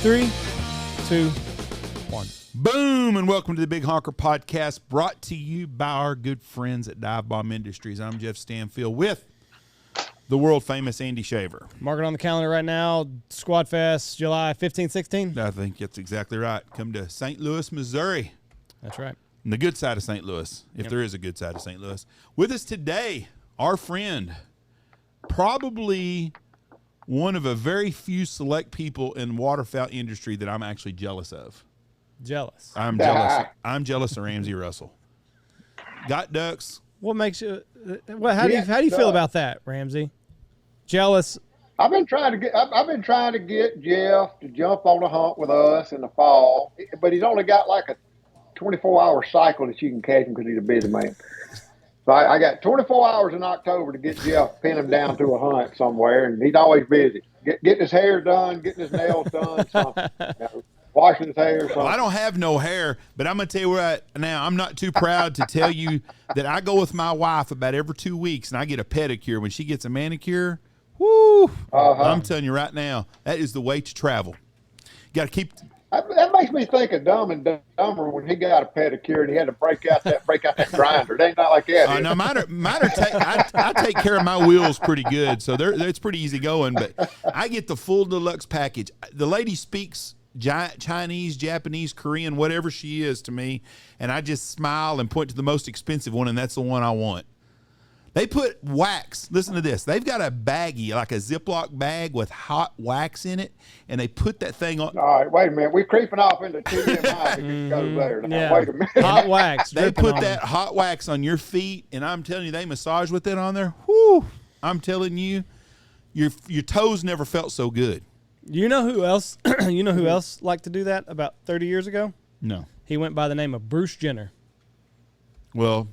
3, 2, 1. Boom, and welcome to the Big Honker Podcast, brought to you by our good friends at Dive Bomb Industries. I'm Jeff Stanfield with the world-famous Andy Shaver. Mark it on the calendar right now, Squad Fest, July 15, 16. I think that's exactly right. Come to St. Louis, Missouri. That's right. On the good side of St. Louis, if there is a good side of St. Louis. With us today, our friend, probably one of a very few select people in the waterfowl industry that I'm actually jealous of. Jealous. I'm jealous. I'm jealous of Ramsey Russell. Got ducks. What makes you? How do you feel about that, Ramsey? Jealous. I've been trying to get Jeff to jump on a hunt with us in the fall, but he's only got like a 24-hour cycle that you can catch him because he's a busy man. So I got 24 hours in October to get Jeff, pin him down to a hunt somewhere, and he's always busy. Getting his hair done, getting his nails done, something. Washing his hair. Well, I don't have no hair, but I'm going to tell you right now, I'm not too proud to tell you that I go with my wife about every 2 weeks, and I get a pedicure. When she gets a manicure, whoo, I'm telling you right now, that is the way to travel. You got to keep... That makes me think of Dumb and Dumber when he got a pedicure and he had to break out that grinder. It ain't not like that. No, I take care of my wheels pretty good, so it's pretty easy going. But I get the full deluxe package. The lady speaks Chinese, Japanese, Korean, whatever she is to me, and I just smile and point to the most expensive one, and that's the one I want. They put wax. Listen to this. They've got a baggie, like a Ziploc bag with hot wax in it, and they put that thing on. All right, wait a minute. We're creeping off into TMI. It goes there. Now, Yeah. wait a minute. Hot wax. They put that hot wax on your feet, and I'm telling you, they massage with that on there. Whoo! I'm telling you, your toes never felt so good. You know who else? You know who else liked to do that about 30 years ago? No. He went by the name of Bruce Jenner. Well,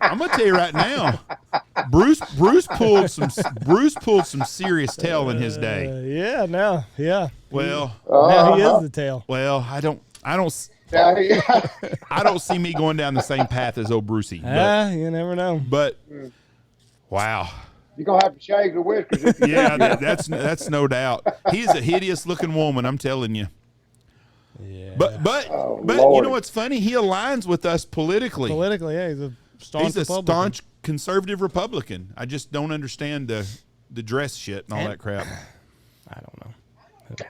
I'm gonna tell you right now, Bruce pulled some serious tail in his day. Yeah. Well, now he is the tail. Well, I don't Yeah. I don't see me going down the same path as old Brucey. You never know. But wow. You're going to have to shave the whiskers. Yeah, that's no doubt. He's a hideous looking woman, I'm telling you. Yeah. But Lord. you know what's funny? He aligns with us politically. Politically, yeah, he's a staunch Republican. Staunch conservative Republican. I just don't understand the dress shit and all that crap. I don't know.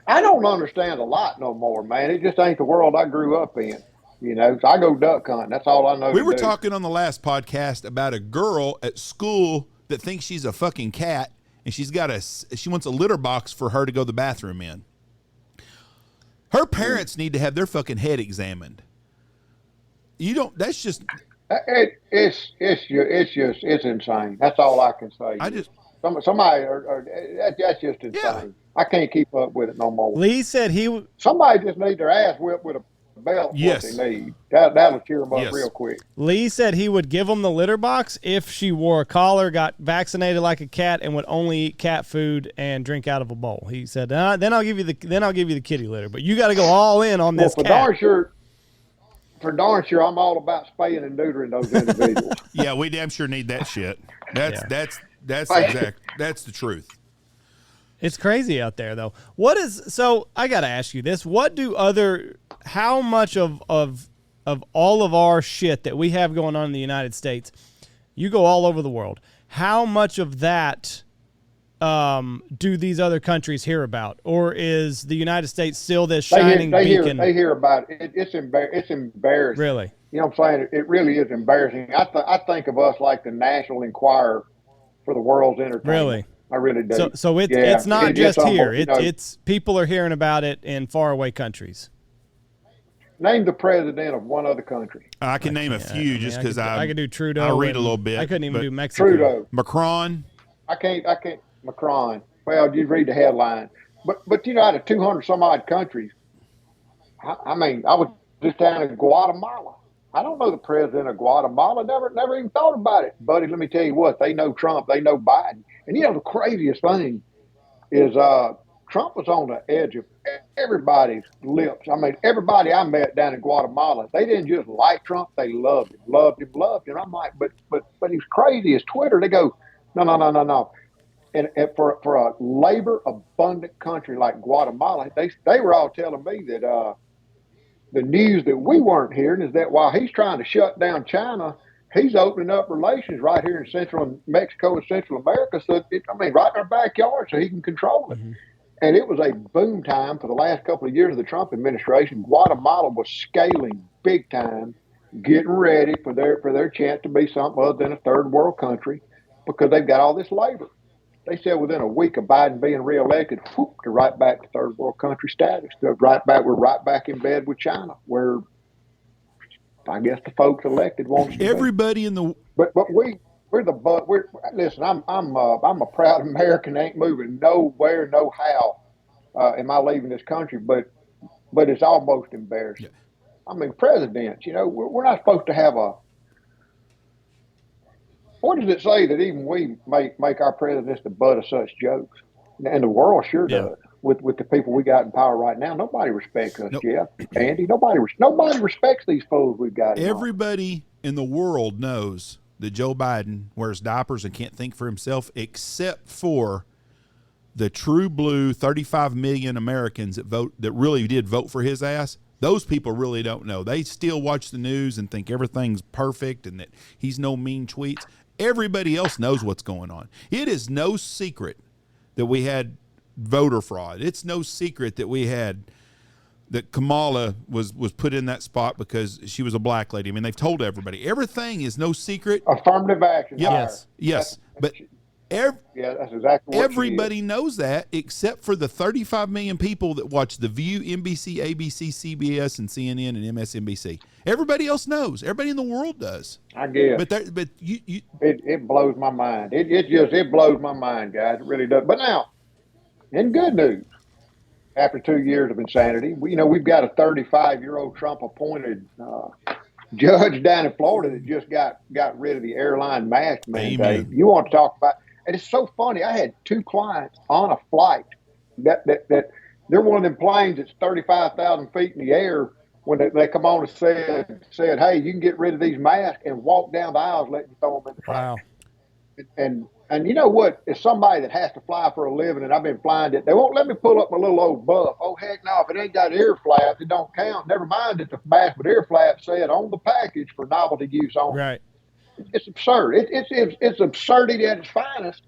I don't understand a lot no more, man. It just ain't the world I grew up in. You know, so I go duck hunting. That's all I know. We were talking on the last podcast about a girl at school that thinks she's a fucking cat, and she wants a litter box for her to go to the bathroom in. Her parents need to have their fucking head examined. That's just... It's insane. That's all I can say. That's just insane. Yeah. I can't keep up with it no more. Lee said Somebody just need their ass whipped with a belt. Yes. What they need. That'll cheer them up real quick. Lee said he would give them the litter box if she wore a collar, got vaccinated like a cat, and would only eat cat food and drink out of a bowl. He said, "Then I'll give you the kitty litter, but you got to go all in on this cat." For darn sure, I'm all about spaying and neutering those individuals. Yeah, we damn sure need that shit. That's the truth. It's crazy out there, though. So I got to ask you this. How much of all of our shit that we have going on in the United States, you go all over the world, how much of that do these other countries hear about? Or is the United States still this shining beacon? They hear about it. It's embarrassing. Really? You know what I'm saying? It really is embarrassing. I think of us like the National Enquirer for the world's entertainment. Really? I really do. So it's not just here. It's people are hearing about it in faraway countries. Name the president of one other country. I can name a few just because I could do Trudeau. I read a little bit. I couldn't even do Mexico. Trudeau. Macron. I can't. Macron. Well, you read the headline. But you know, out of 200 some odd countries, I mean, I was just down in Guatemala. I don't know the president of Guatemala. Never even thought about it. Buddy, let me tell you what. They know Trump. They know Biden. And you know, the craziest thing is Trump was on the edge of everybody's lips. I mean, everybody I met down in Guatemala, they didn't just like Trump. They loved him. And I'm like, but he's crazy. His Twitter, they go, no. and for a labor abundant country like Guatemala, they were all telling me that the news that we weren't hearing is that while he's trying to shut down China, he's opening up relations right here in Central Mexico and Central America. So right in our backyard, so he can control it. Mm-hmm. And it was a boom time for the last couple of years of the Trump administration. Guatemala was scaling big time, getting ready for their chance to be something other than a third world country because they've got all this labor. They said within a week of Biden being reelected, whoop, they're right back to third world country status. We're right back in bed with China, where I guess the folks elected wants to everybody be. in the. But listen. I'm a proud American. Ain't moving nowhere, no how. Am I leaving this country? But it's almost embarrassing. Yeah. I mean, presidents. We're not supposed to have a. What does it say that even we make our presidents the butt of such jokes? And the world sure does. With the people we got in power right now, nobody respects us, Jeff, Andy. Nobody respects these fools we've got. Everybody in the world knows that Joe Biden wears diapers and can't think for himself, except for the true blue 35 million Americans that really did vote for his ass. Those people really don't know. They still watch the news and think everything's perfect and that he's no mean tweets. Everybody else knows what's going on. It is no secret that we had voter fraud. It's no secret that Kamala was put in that spot because she was a black lady. I mean, they've told everybody. Everything is no secret. Affirmative action. Yep. Yes. But that's exactly what everybody knows that, except for the 35 million people that watch The View, NBC, ABC, CBS, and CNN, and MSNBC. Everybody else knows. Everybody in the world does. I guess. But it blows my mind. It blows my mind, guys. It really does. But now, in good news, after 2 years of insanity, we've got a 35-year-old Trump-appointed judge down in Florida that just got rid of the airline mask mandate. You want to talk about? And it's so funny. I had two clients on a flight that they're one of them planes that's 35,000 feet in the air. When they come on and said, hey, you can get rid of these masks and walk down the aisles, letting you throw them in the Wow. And you know what? As somebody that has to fly for a living, and I've been flying it, they won't let me pull up my little old buff. Oh, heck no. If it ain't got ear flaps, it don't count. Never mind that the mask with ear flaps said on the package for novelty use only. Right. It's absurd. It's absurdity at its finest.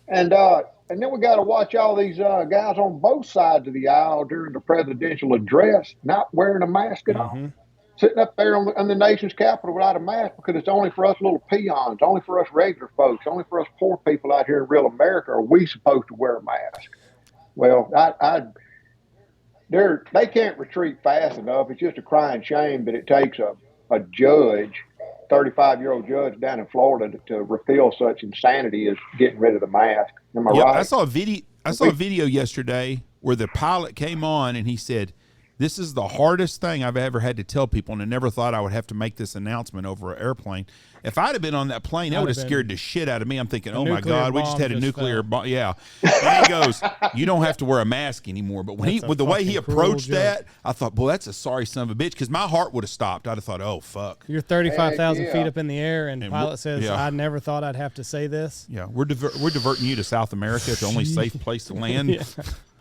And then we got to watch all these guys on both sides of the aisle during the presidential address not wearing a mask at all. Sitting up there on the nation's capital without a mask because it's only for us little peons, only for us regular folks, only for us poor people out here in real America are we supposed to wear a mask. Well, they can't retreat fast enough. It's just a crying shame that it takes a judge, 35-year-old judge down in Florida to repeal such insanity as getting rid of the mask. Am I right? I saw a video yesterday where the pilot came on and he said, this is the hardest thing I've ever had to tell people, and I never thought I would have to make this announcement over an airplane. If I'd have been on that plane, that would have scared the shit out of me. I'm thinking, oh, my God, we just had a nuclear bomb. Yeah. And he goes, you don't have to wear a mask anymore. But with the way he approached that, I thought, boy, that's a sorry son of a bitch, because my heart would have stopped. I'd have thought, oh, fuck. You're 35,000 feet up in the air, and the pilot says, I never thought I'd have to say this. Yeah, we're diverting you to South America. It's the only safe place to land.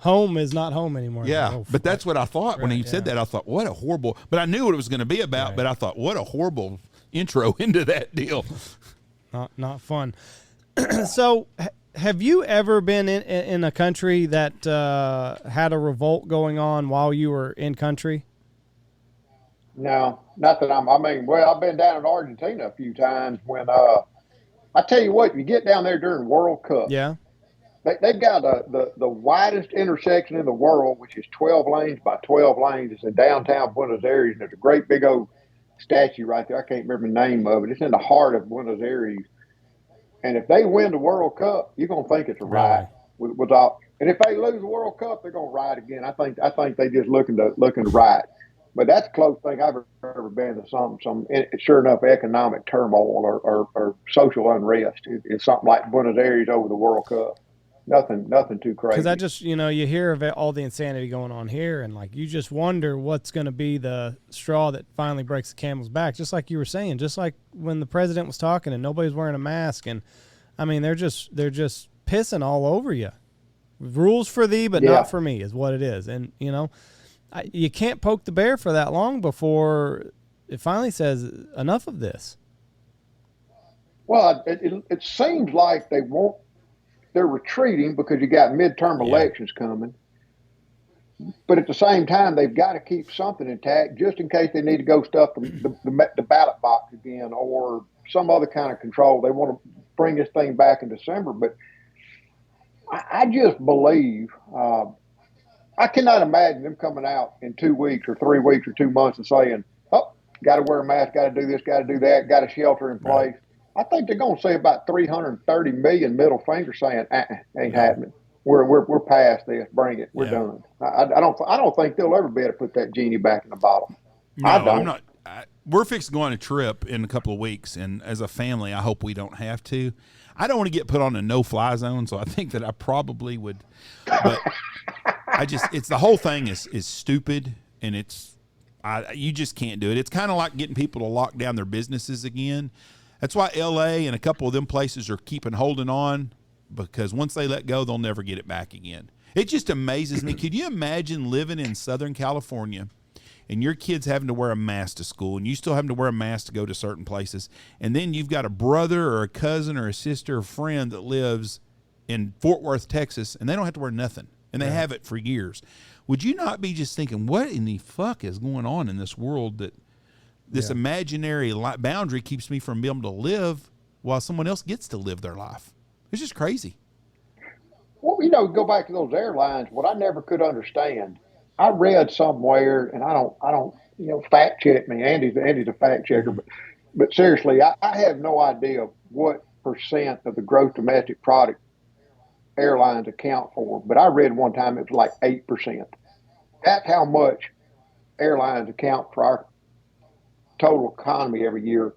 Home is not home anymore. Yeah, but that's what I thought when he said that. I thought, what a horrible. But I knew what it was going to be about. But I thought, what a horrible intro into that deal. Not fun. So, have you ever been in a country that had a revolt going on while you were in country? No, not that I've been down in Argentina a few times when I tell you what, you get down there during World Cup. Yeah. They've got the widest intersection in the world, which is 12 lanes by 12 lanes. It's in downtown Buenos Aires, and there's a great big old statue right there. I can't remember the name of it. It's in the heart of Buenos Aires. And if they win the World Cup, you're going to think it's a riot. And if they lose the World Cup, they're going to riot again. I think they just looking to riot. But that's the closest thing I've ever been to some sure enough economic turmoil or social unrest. It's something like Buenos Aires over the World Cup. Nothing too crazy. Because I just, you hear of all the insanity going on here, and you just wonder what's going to be the straw that finally breaks the camel's back. Just like you were saying, just like when the president was talking and nobody's wearing a mask, and I mean they're just pissing all over you. Rules for thee, but not for me is what it is. And, you know, you can't poke the bear for that long before it finally says enough of this. Well, it seems like they're retreating because you got midterm elections coming. But at the same time, they've got to keep something intact just in case they need to go stuff the ballot box again or some other kind of control. They want to bring this thing back in December. But I just believe I cannot imagine them coming out in 2 weeks or 3 weeks or 2 months and saying, oh, got to wear a mask, got to do this, got to do that, got to shelter in place. I think they're going to say about 330 million middle fingers saying, ain't happening. We're past this. Bring it. We're done. I don't think they'll ever be able to put that genie back in the bottle. No, I'm not. We're fixing to go on a trip in a couple of weeks, and as a family, I hope we don't have to. I don't want to get put on a no-fly zone, so I think that I probably would. But it's the whole thing is stupid, and you just can't do it. It's kind of like getting people to lock down their businesses again. That's why L.A. and a couple of them places are holding on, because once they let go, they'll never get it back again. It just amazes me. Could you imagine living in Southern California and your kids having to wear a mask to school and you still having to wear a mask to go to certain places, and then you've got a brother or a cousin or a sister or friend that lives in Fort Worth, Texas, and they don't have to wear nothing, and they have it for years? Would you not be just thinking, what in the fuck is going on in this world that this imaginary boundary keeps me from being able to live while someone else gets to live their life? It's just crazy. Well, go back to those airlines. What I never could understand, I read somewhere, and I don't, fact check me. Andy's a fact checker, but seriously, I have no idea what percent of the gross domestic product airlines account for. But I read one time it was like 8%. That's how much airlines account for our total economy every year.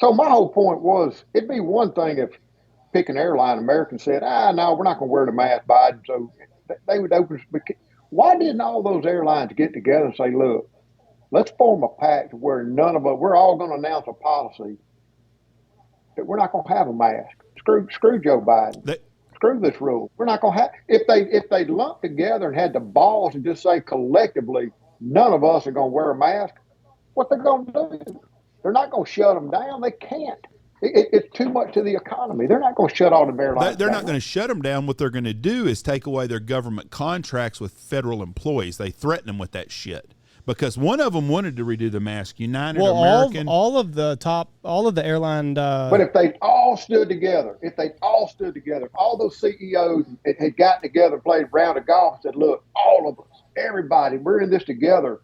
So my whole point was, it'd be one thing if pick an airline, American said, no, we're not going to wear the mask, Biden. So they would open. Why didn't all those airlines get together and say, look, let's form a pact where none of us, we're all going to announce a policy that we're not going to have a mask. Screw Joe Biden. Screw this rule. We're not going to have, if they lumped together and had the balls and just say collectively, none of us are going to wear a mask, what they're going to do? They're not going to shut them down. They can't. It's too much to the economy. They're not going to shut all the airlines down. They're not going to shut them down. What they're going to do is take away their government contracts with federal employees. They threaten them with that shit. Because one of them wanted to redo the mask. United American. All of the airline. But if they all stood together, all those CEOs had gotten together, played a round of golf, and said, look, all of us, everybody, we're in this together.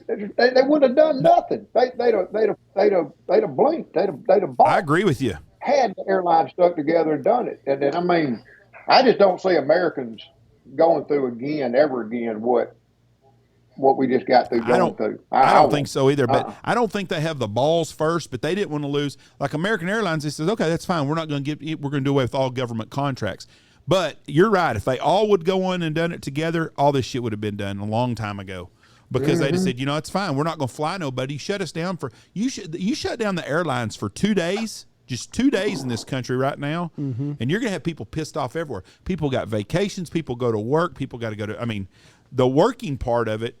They wouldn't have done nothing. They'd have blinked. They'd have bought. I agree with you. Had the airline stuck together and done it. And I mean, I just don't see Americans going through ever again what we just got through going through. I don't think so either. But I don't think they have the balls first. But they didn't want to lose. Like American Airlines, they says, okay, that's fine. We're going to do away with all government contracts. But you're right. If they all would go on and done it together, all this shit would have been done a long time ago. Because they just said, it's fine. We're not going to fly nobody. Shut us down you shut down the airlines for 2 days, just 2 days in this country right now, and you're going to have people pissed off everywhere. People got vacations. People go to work. People got to go to. The working part of it.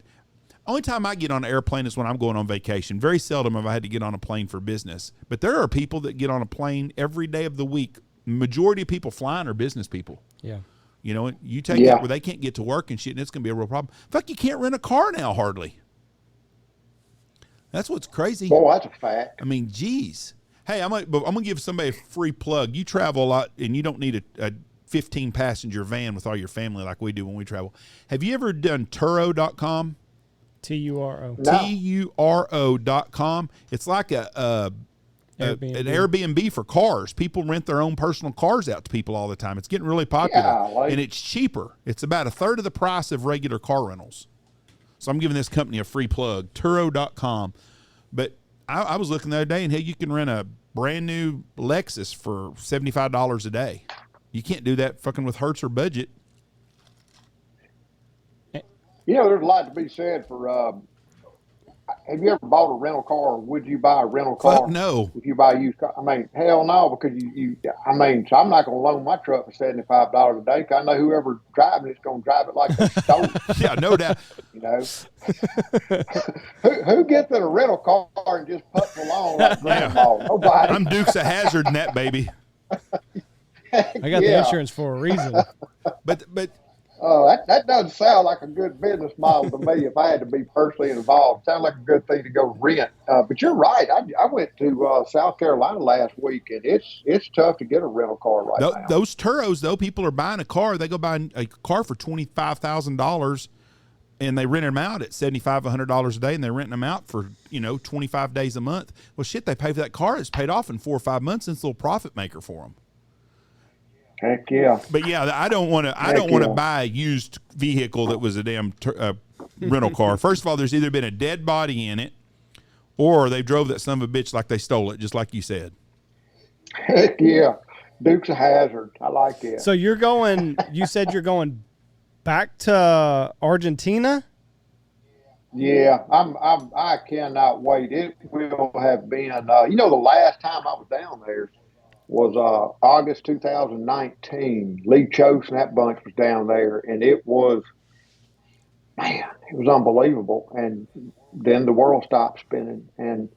Only time I get on an airplane is when I'm going on vacation. Very seldom have I had to get on a plane for business. But there are people that get on a plane every day of the week. Majority of people flying are business people. Yeah. You take it where they can't get to work and shit, and it's going to be a real problem. In fact, you can't rent a car now, hardly. That's what's crazy. Well, that's a fact. Geez. Hey, I'm going to give somebody a free plug. You travel a lot, and you don't need a 15-passenger van with all your family like we do when we travel. Have you ever done Turo.com? Turo. No. Turo.com. It's like an Airbnb for cars. People rent their own personal cars out to people all the time. It's getting really popular, and it's cheaper. It's about a third of the price of regular car rentals. So I'm giving this company a free plug, Turo.com. But I was looking the other day, and hey, you can rent a brand new Lexus for $75 a day. You can't do that fucking with Hertz or budget. There's a lot to be said for have you ever bought a rental car, or would you buy a rental Fuck car no. if you buy a used car? I mean, hell no, because I mean, so I'm not going to loan my truck for $75 a day, because I know whoever driving it's going to drive it like they stole it. Yeah, no doubt. You know, who gets in a rental car and just puts along like grandma? Nobody. I'm Dukes of Hazzard in that baby. I got the insurance for a reason. But That doesn't sound like a good business model to me if I had to be personally involved. Sounds like a good thing to go rent. But you're right. I went to South Carolina last week, and it's tough to get a rental car right now. Those Turos, though, people are buying a car. They go buy a car for $25,000, and they rent them out at $75, $100 a day, and they're renting them out for 25 days a month. Well, shit, they pay for that car. It's paid off in 4 or 5 months, and it's a little profit maker for them. Heck yeah. But yeah, I don't want to buy a used vehicle that was a damn rental car. First of all, there's either been a dead body in it, or they drove that son of a bitch like they stole it, just like you said. Heck yeah. Dukes of Hazzard. I like it. So you said you're going back to Argentina? Yeah, I cannot wait. It will have been, the last time I was down there was August 2019. Lee Chose and that bunch was down there, and it was unbelievable. And then the world stopped spinning. And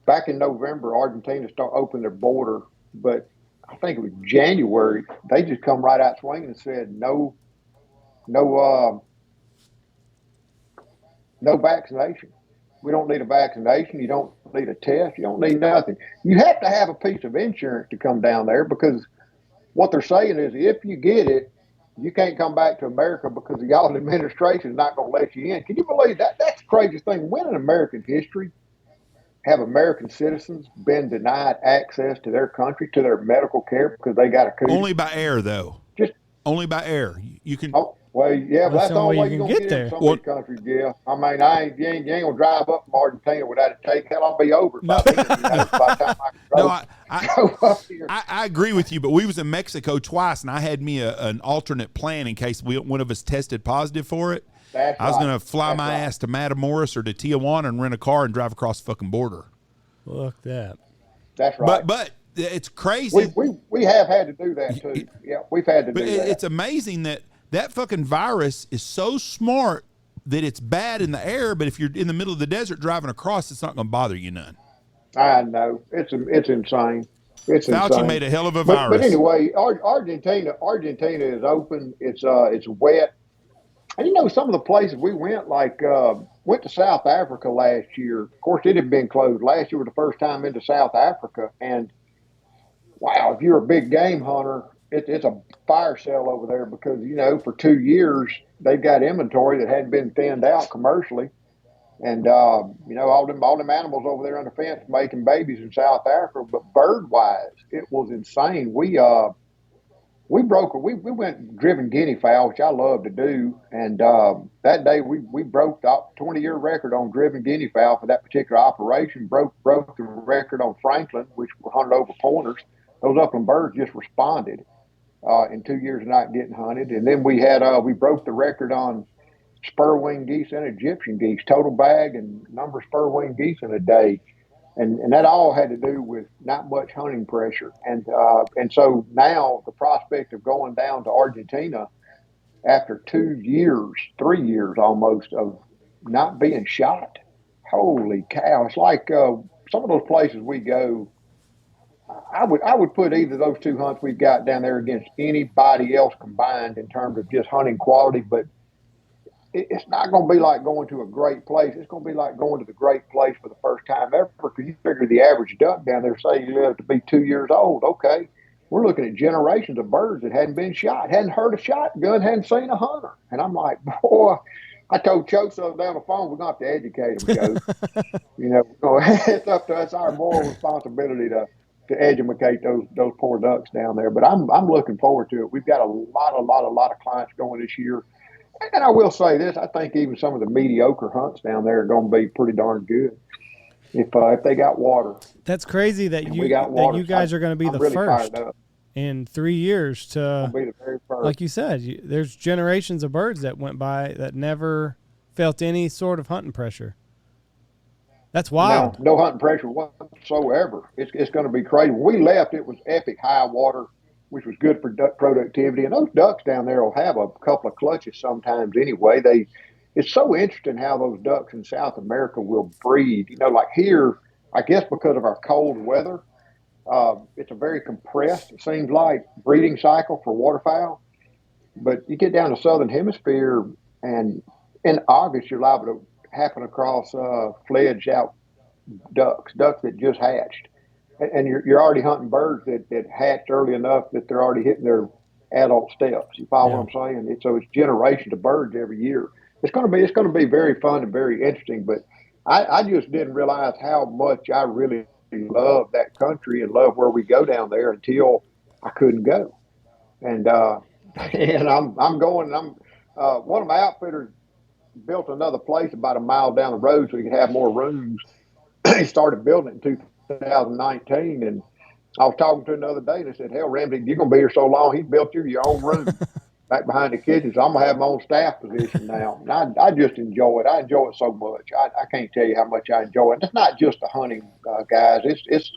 back in November, Argentina opened their border, but I think it was January. They just come right out swinging and said no vaccination. We don't need a vaccination. You don't need a test. You don't need nothing. You have to have a piece of insurance to come down there, because what they're saying is if you get it, you can't come back to America because the y'all administration is not going to let you in. Can you believe that? That's the craziest thing. When in American history have American citizens been denied access to their country, to their medical care, because they got a cootie? Only by air, though. Just only by air. You can. Oh, well, yeah, but that's the only way you're going to get there. in some of these countries, yeah. I mean, you ain't going to drive up from Argentina without a take. Hell, I'll be over by then, by the time I can go up here. I agree with you, but we was in Mexico twice, and I had me an alternate plan in case one of us tested positive for it. I was going to fly my ass to Matamoros or to Tijuana and rent a car and drive across the fucking border. Look that. That's right. But it's crazy. We have had to do that, too. Yeah, we've had to do that. But it's amazing that fucking virus is so smart that it's bad in the air, but if you're in the middle of the desert driving across, it's not going to bother you none. I know. It's insane. It's Fauci insane. made a hell of a virus. But anyway, Argentina is open. It's wet. And some of the places we went, like went to South Africa last year. Of course, it had been closed. Last year was the first time into South Africa. And wow, if you're a big game hunter, it's a fire sale over there, because, for 2 years, they've got inventory that hadn't been thinned out commercially. And, all them animals over there on the fence making babies in South Africa. But bird-wise, it was insane. We went driven guinea fowl, which I love to do. And that day we broke the 20-year record on driven guinea fowl for that particular operation, broke the record on Franklin, which were hunted over pointers. Those upland birds just responded in 2 years of not getting hunted. And then we broke the record on spur-wing geese and Egyptian geese, total bag and number of spur-wing geese in a day. And that all had to do with not much hunting pressure. And so now the prospect of going down to Argentina after 2 years, 3 years almost, of not being shot, holy cow. It's like some of those places we go, I would put either of those two hunts we've got down there against anybody else combined in terms of just hunting quality, but it's not going to be like going to a great place. It's going to be like going to the great place for the first time ever, because you figure the average duck down there, say you live to be 2 years old. Okay, we're looking at generations of birds that hadn't been shot, hadn't heard a shotgun, hadn't seen a hunter. And I'm like, boy, I told Choke so down the phone, we're going to have to educate them, Joe. It's up to us, our moral responsibility to educate those poor ducks down there. But I'm looking forward to it. We've got a lot of clients going this year. And I will say this, I think even some of the mediocre hunts down there are going to be pretty darn good if they got water. That's crazy that you guys are going to be the really first in 3 years to be the very first. Like you said, there's generations of birds that went by that never felt any sort of hunting pressure. That's wild. No hunting pressure whatsoever. It's going to be crazy. When we left, it was epic high water, which was good for duck productivity. And those ducks down there will have a couple of clutches sometimes anyway. It's so interesting how those ducks in South America will breed. Like here, I guess because of our cold weather, it's a very compressed, it seems like, breeding cycle for waterfowl. But you get down to Southern Hemisphere, and in August, you're liable to happen across fledged out ducks that just hatched. And you're already hunting birds that hatched early enough that they're already hitting their adult steps. You follow what I'm saying? So it's generations of birds every year. It's going to be very fun and very interesting. But I just didn't realize how much I really love that country and love where we go down there until I couldn't go. And and I'm going. One of my outfitters built another place about a mile down the road so he could have more rooms. He started building it in 2019, and I was talking to him the other day, and I said, "Hell, Ramsey, you're gonna be here so long. He built you your own room back behind the kitchen. So I'm gonna have my own staff position now." And I just enjoy it. I enjoy it so much. I can't tell you how much I enjoy it. It's not just the hunting, guys. It's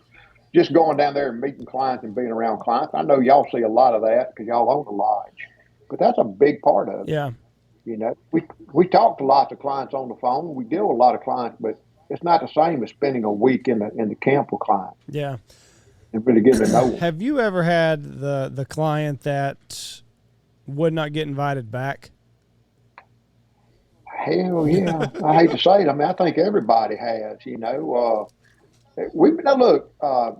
just going down there and meeting clients and being around clients. I know y'all see a lot of that because y'all own a lodge, but that's a big part of it. Yeah. We talk to lots of clients on the phone. We deal with a lot of clients, but it's not the same as spending a week in the camp with clients. Yeah. And really getting to know them. Have you ever had the client that would not get invited back? Hell yeah. I hate to say it. I mean, I think everybody has,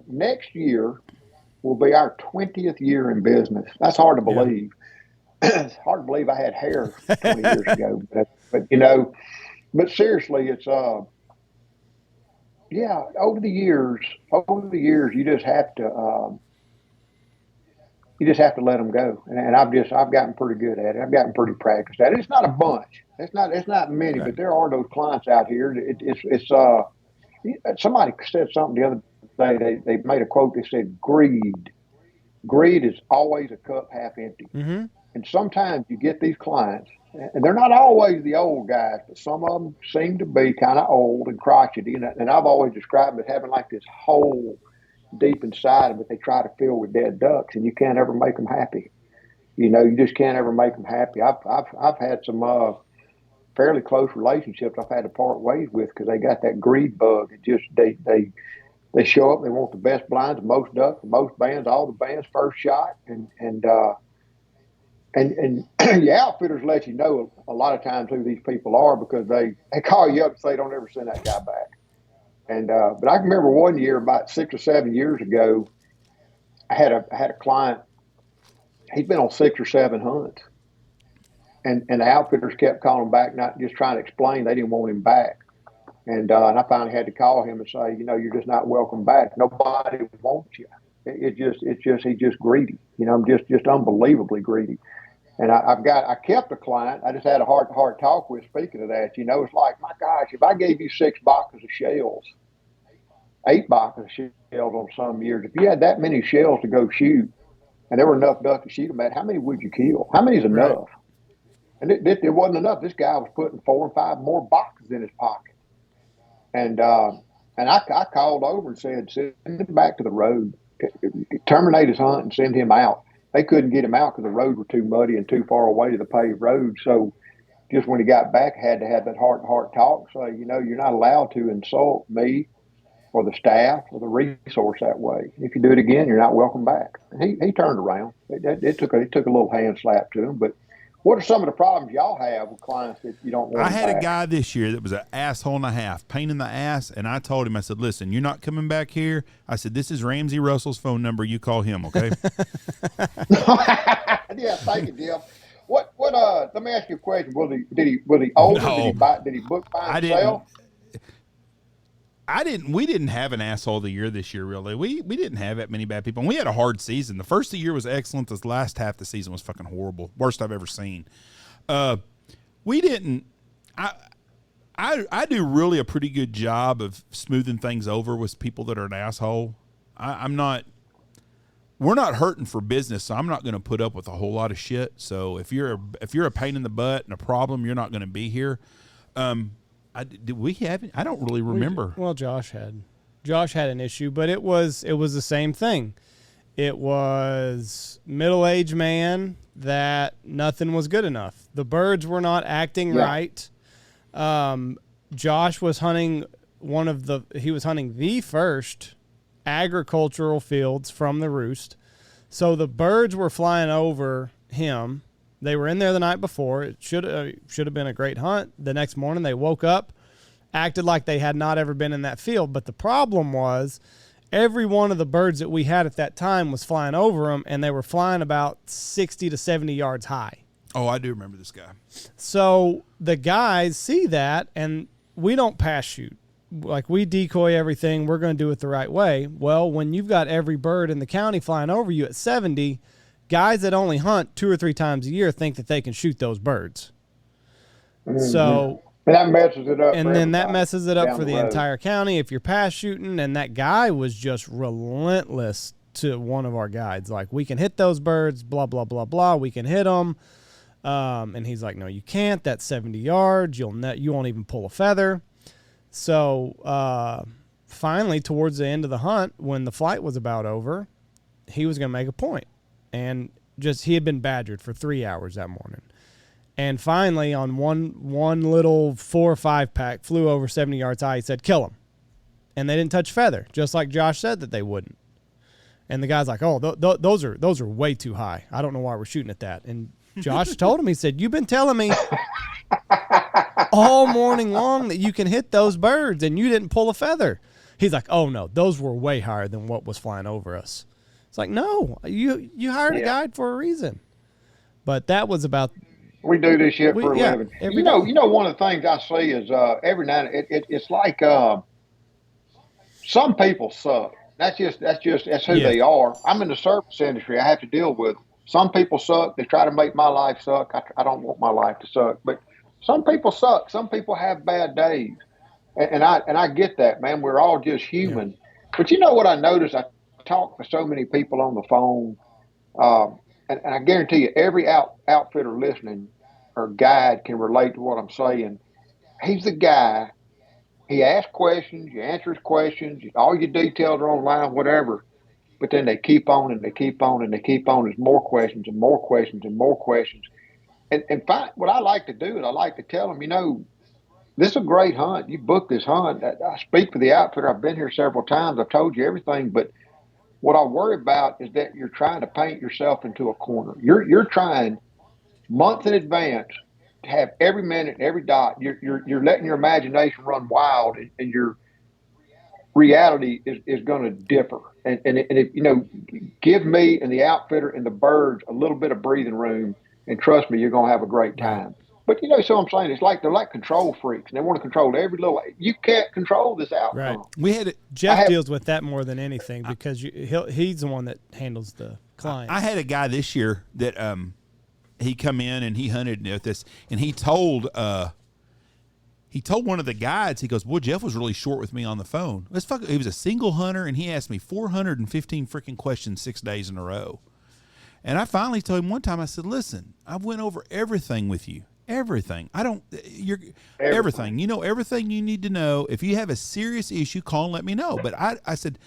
next year will be our 20th year in business. That's hard to believe. Yeah. It's hard to believe I had hair 20 years ago, but seriously, it's, over the years, you just have to let them go. And I've gotten pretty good at it. I've gotten pretty practiced at it. It's not a bunch. It's not many, right. But there are those clients out here. Somebody said something the other day. They made a quote. They said, greed is always a cup half empty. Mm-hmm. And sometimes you get these clients, and they're not always the old guys, but some of them seem to be kind of old and crotchety. And I've always described it as having like this hole deep inside of it they try to fill with dead ducks, and you can't ever make them happy. You just can't ever make them happy. I've had some fairly close relationships I've had to part ways with because they got that greed bug. It just they show up, they want the best blinds, the most ducks, the most bands, all the bands, first shot, and your outfitters let you know a lot of times who these people are because they call you up and say, "Don't ever send that guy back." And but I can remember one year about 6 or 7 years ago, I had a client. He'd been on 6 or 7 hunts, and the outfitters kept calling back, not just trying to explain they didn't want him back. And I finally had to call him and say, "You're just not welcome back. Nobody wants you. He's just greedy. I'm just unbelievably greedy." And I kept a client. I just had a hard talk with. Speaking of that, it's like, my gosh, if I gave you 6 boxes of shells, 8 boxes of shells on some years, if you had that many shells to go shoot, and there were enough ducks to shoot them at, how many would you kill? How many is enough? Right. And it wasn't enough. This guy was putting 4 and 5 more boxes in his pocket. And I called over and said, send him back to the road, terminate his hunt, and send him out. They couldn't get him out because the roads were too muddy and too far away to the paved road. So just when he got back, had to have that heart talk. So, you're not allowed to insult me or the staff or the resource that way. If you do it again, you're not welcome back. And he turned around. It took a little hand slap to him. But what are some of the problems y'all have with clients that you don't want? I had a guy this year that was an asshole and a half, pain in the ass, and I told him, I said, "Listen, you're not coming back here." I said, "This is Ramsey Russell's phone number. You call him, okay?" Yeah, thank you, Jim. What? Let me ask you a question. Was he older? No. Did he book by himself? We didn't have an asshole of the year this year, really. We didn't have that many bad people. And we had a hard season. The first of the year was excellent. The last half of the season was fucking horrible. Worst I've ever seen. We didn't. I do really a pretty good job of smoothing things over with people that are an asshole. We're not hurting for business, so I'm not going to put up with a whole lot of shit. So if you're a pain in the butt and a problem, you're not going to be here. Did we have it? I don't really remember. Well, Josh had an issue, but it was the same thing. It was middle-aged man that nothing was good enough. The birds were not acting right. Josh was hunting the first agricultural fields from the roost. So the birds were flying over him. They were in there the night before. It should have been a great hunt. The next morning they woke up, acted like they had not ever been in that field. But the problem was every one of the birds that we had at that time was flying over them, and they were flying about 60 to 70 yards high. Oh, I do remember this guy. So the guys see that, and we don't pass shoot. Like, we decoy everything. We're going to do it the right way. Well, when you've got every bird in the county flying over you at 70, guys that only hunt 2 or 3 times a year think that they can shoot those birds. Mm-hmm. So and that messes it up. And then that messes it up for the entire county if you're pass shooting. And that guy was just relentless to one of our guides. Like, we can hit those birds, blah, blah, blah, blah. We can hit them. And he's like, no, you can't. That's 70 yards. You won't even pull a feather. So finally, towards the end of the hunt, when the flight was about over, he was going to make a point. And he had been badgered for 3 hours that morning. And finally, on one little 4 or 5 pack, flew over 70 yards high. He said, kill him. And they didn't touch feather, just like Josh said that they wouldn't. And the guy's like, oh, those are way too high. I don't know why we're shooting at that. And Josh told him, he said, you've been telling me all morning long that you can hit those birds, and you didn't pull a feather. He's like, oh, no, those were way higher than what was flying over us. It's like, no, you hired a guide for a reason. But that was about... We do this shit for a living. You know, one of the things I see is every night it's like some people suck. That's who they are. I'm in the service industry. I have to deal with some people suck. They try to make my life suck. I don't want my life to suck, but some people suck. Some people have bad days, and I get that, man. We're all just human. Yeah. But you know what I noticed? I talk to so many people on the phone. And I guarantee you, every outfitter listening or guide can relate to what I'm saying. He's the guy. He asks questions, you answer his questions, all your details are online, whatever. But then they keep on and they keep on and they keep on. There's more questions and more questions and more questions. And what I like to do is I like to tell them, this is a great hunt. You booked this hunt. I speak for the outfitter. I've been here several times. I've told you everything, but what I worry about is that you're trying to paint yourself into a corner. You're trying months in advance to have every minute, every dot. You're letting your imagination run wild, and your reality is going to differ. And if give me and the outfitter and the birds a little bit of breathing room, and trust me, you're going to have a great time. But so I'm saying, it's like they're like control freaks, and they want to control every little. You can't control this outcome. Right. Jeff deals with that more than anything because he's the one that handles the clients. I had a guy this year that he come in and he hunted with this, and he told one of the guides, he goes, "Boy, Jeff was really short with me on the phone. He was a single hunter, and he asked me 415 freaking questions 6 days in a row." And I finally told him one time, I said, "Listen, I went over everything with you. Everything. Everything. You know everything you need to know. If you have a serious issue, call and let me know." But I said,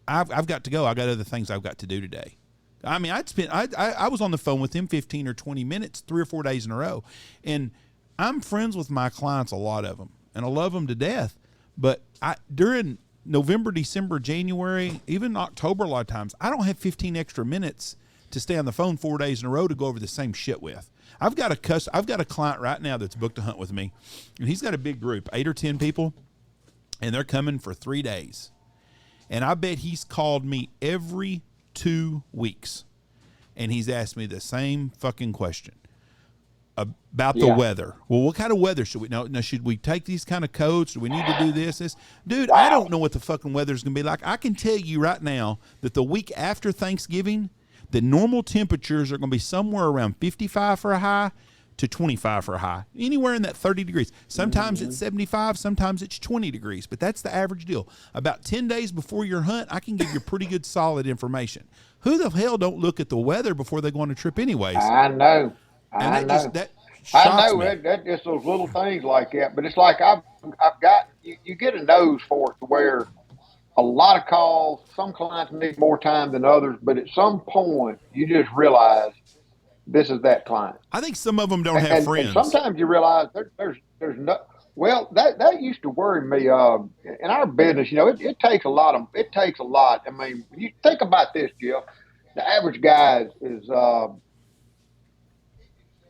I've got to go. I got other things I've got to do today. I mean, I was on the phone with him 15 or 20 minutes, 3 or 4 days in a row. And I'm friends with my clients, a lot of them, and I love them to death. But during November, December, January, even October, a lot of times, I don't have 15 extra minutes to stay on the phone 4 days in a row to go over the same shit with. I've got a client right now that's booked a hunt with me, and he's got a big group, 8 or 10 people, and they're coming for 3 days. And I bet he's called me every 2 weeks, and he's asked me the same fucking question about the weather. Well, what kind of weather should we know? Now, should we take these kind of coats? Do we need to do this? Dude, I don't know what the fucking weather's going to be like. I can tell you right now that the week after Thanksgiving, the normal temperatures are going to be somewhere around 55 for a high to 25 for a high, anywhere in that 30 degrees. Sometimes it's 75, sometimes it's 20 degrees, but that's the average deal. About 10 days before your hunt, I can give you pretty good solid information. Who the hell don't look at the weather before they go on a trip anyways? I know. I shocks know me. that just those little things like that, but it's like I've got you get a nose for it to where a lot of calls. Some clients need more time than others, but at some point you just realize this is that client, I think some of them don't have and friends. sometimes you realize there's no. Well, that used to worry me. In our business, it takes a lot of it takes a lot. I mean, you think about this, Jeff. The average guy is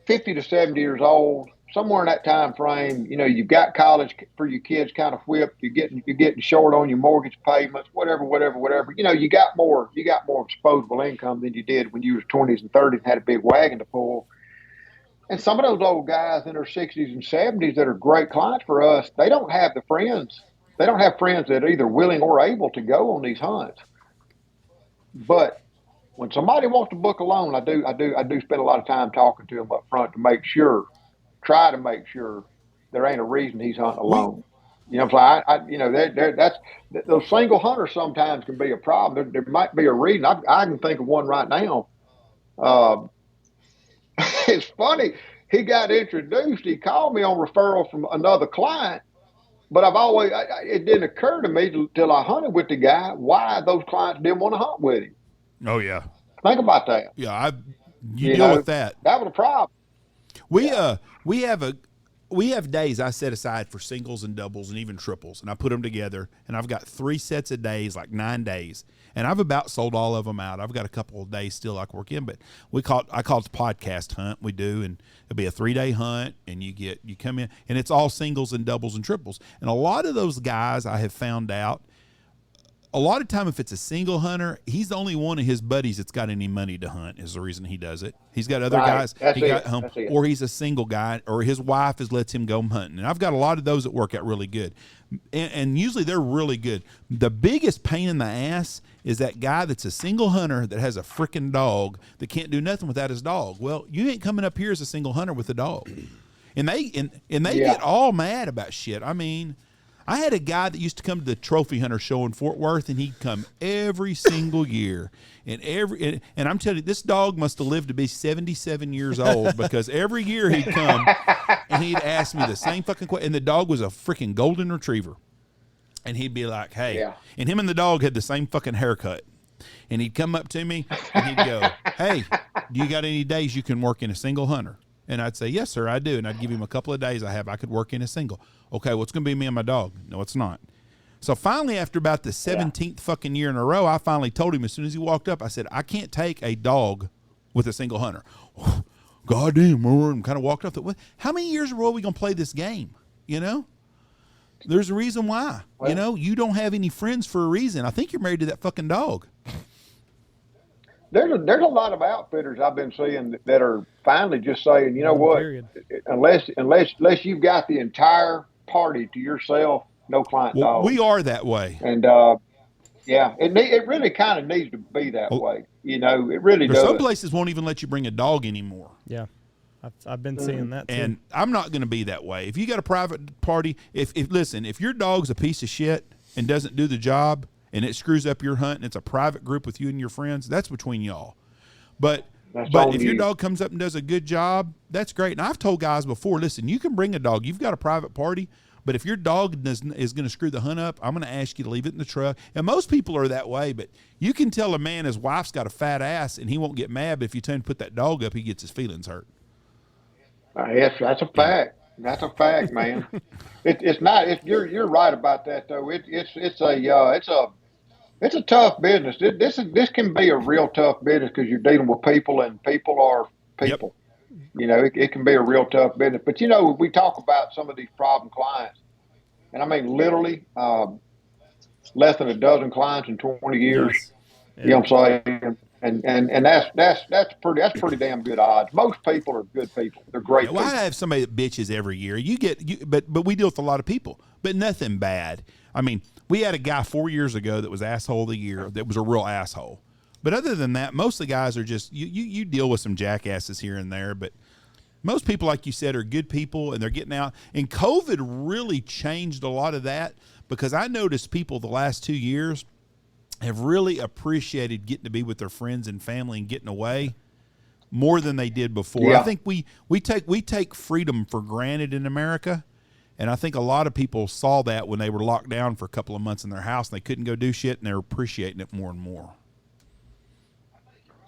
50 to 70 years old, somewhere in that time frame. You've got college for your kids kind of whipped. You're getting short on your mortgage payments, whatever. You got more disposable income than you did when you was 20s and 30s and had a big wagon to pull. And some of those old guys in their 60s and 70s that are great clients for us, they don't have the friends. They don't have friends that are either willing or able to go on these hunts. But when somebody wants to book a loan, I do spend a lot of time talking to them up front to try to make sure there ain't a reason he's hunting We alone. So that's those single hunters sometimes can be a problem. There might be a reason. I can think of one right now. Uh, it's funny. He got introduced. He called me on referral from another client, but it didn't occur to me till I hunted with the guy why those clients didn't want to hunt with him. Oh yeah, Think about that. yeah. You You deal know, with that. that was a problem. We we have days I set aside for singles and doubles and even triples, and I put them together, and I've got 3 sets of days, like 9 days, and I've about sold all of them out. I've got a couple of days still I can work in, but I call it the podcast hunt. We do, and it'll be a 3-day hunt, and you come in, and it's all singles and doubles and triples, and a lot of those guys I have found out. A lot of time, if it's a single hunter, he's the only one of his buddies that's got any money to hunt is the reason he does it. He's got other guys That's he got it. home, That's it. or he's a single guy, or his wife lets him go hunting. And I've got a lot of those that work out really good. And usually they're really good. The biggest pain in the ass is that guy that's a single hunter that has a freaking dog that can't do nothing without his dog. Well, you ain't coming up here as a single hunter with a dog. And they get all mad about shit. I mean, I had a guy that used to come to the trophy hunter show in Fort Worth, and he'd come every single year. And I'm telling you, this dog must have lived to be 77 years old, because every year he'd come and he'd ask me the same fucking question. And the dog was a freaking golden retriever. And he'd be like, hey. Yeah. And him and the dog had the same fucking haircut. And he'd come up to me and he'd go, hey, do you got any days you can work in a single hunter? And I'd say, yes, sir, I do. And I'd give him a couple of days I could work in a single. Okay, well, it's going to be me and my dog. No, it's not. So finally, after about the 17th fucking year in a row, I finally told him as soon as he walked up, I said, I can't take a dog with a single hunter. Goddamn, and kind of walked off. How many years in a row are we going to play this game? There's a reason why. Well, you don't have any friends for a reason. I think you're married to that fucking dog. There's a lot of outfitters I've been seeing that are finally just saying, you know what, Period. unless you've got the entire party to yourself, no client Well, dog. we are that way. And yeah, it really kind of needs to be that way. It really There's does. some places won't even let you bring a dog anymore. Yeah, I've been seeing that too. And I'm not going to be that way. If you got a private party, if your dog's a piece of shit and doesn't do the job, and it screws up your hunt, and it's a private group with you and your friends, that's between y'all. But if your dog comes up and does a good job, that's great. And I've told guys before, listen, you can bring a dog. You've got a private party, but if your dog is going to screw the hunt up, I'm going to ask you to leave it in the truck. And most people are that way, but you can tell a man his wife's got a fat ass, and he won't get mad, but if you tell him to put that dog up, he gets his feelings hurt. Yes, that's a fact. That's a fact, man. It's not. You're right about that, though. It's a tough business. This can be a real tough business because you're dealing with people, and people are people. Yep. It can be a real tough business. But we talk about some of these problem clients, and I mean literally less than a dozen clients in 20 years. Yes. Yeah. You know what I'm saying? And that's pretty damn good odds. Most people are good people. They're great. Well, I people. have somebody that bitches every year. But we deal with a lot of people, but nothing bad. I mean, we had a guy 4 years ago that was asshole of the year. That was a real asshole. But other than that, most of the guys are just you deal with some jackasses here and there. But most people, like you said, are good people, and they're getting out. And COVID really changed a lot of that, because I noticed people the last 2 years have really appreciated getting to be with their friends and family and getting away. more than they did before. Yeah. I think we take freedom for granted in America, and I think a lot of people saw that when they were locked down for a couple of months in their house and they couldn't go do shit, and they're appreciating it more and more.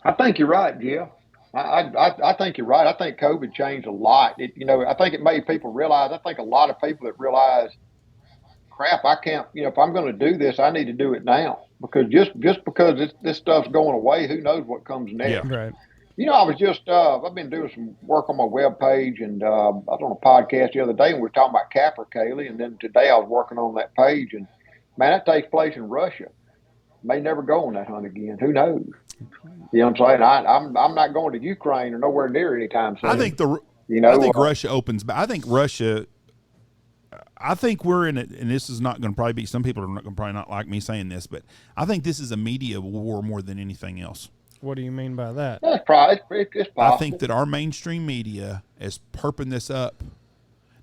I think you're right, Jeff. I think you're right. I think COVID changed a lot. I think it made people realize. I think a lot of people that realize, crap, I can't. If I'm going to do this, I need to do it now, because just because this stuff's going away, who knows what comes next? Right. I was just I've been doing some work on my web page, and I was on a podcast the other day, and we were talking about capercaillie, and then today I was working on that page, and man, that takes place in Russia. May never go on that hunt again. Who knows? You know what I'm saying? I'm not going to Ukraine or nowhere near anytime soon. I think Russia opens, but I think we're in it, and this is not going to probably be. Some people are not going to probably not like me saying this, but I think this is a media war more than anything else. What do you mean by that? That's probably it's possible. I think that our mainstream media is perping this up.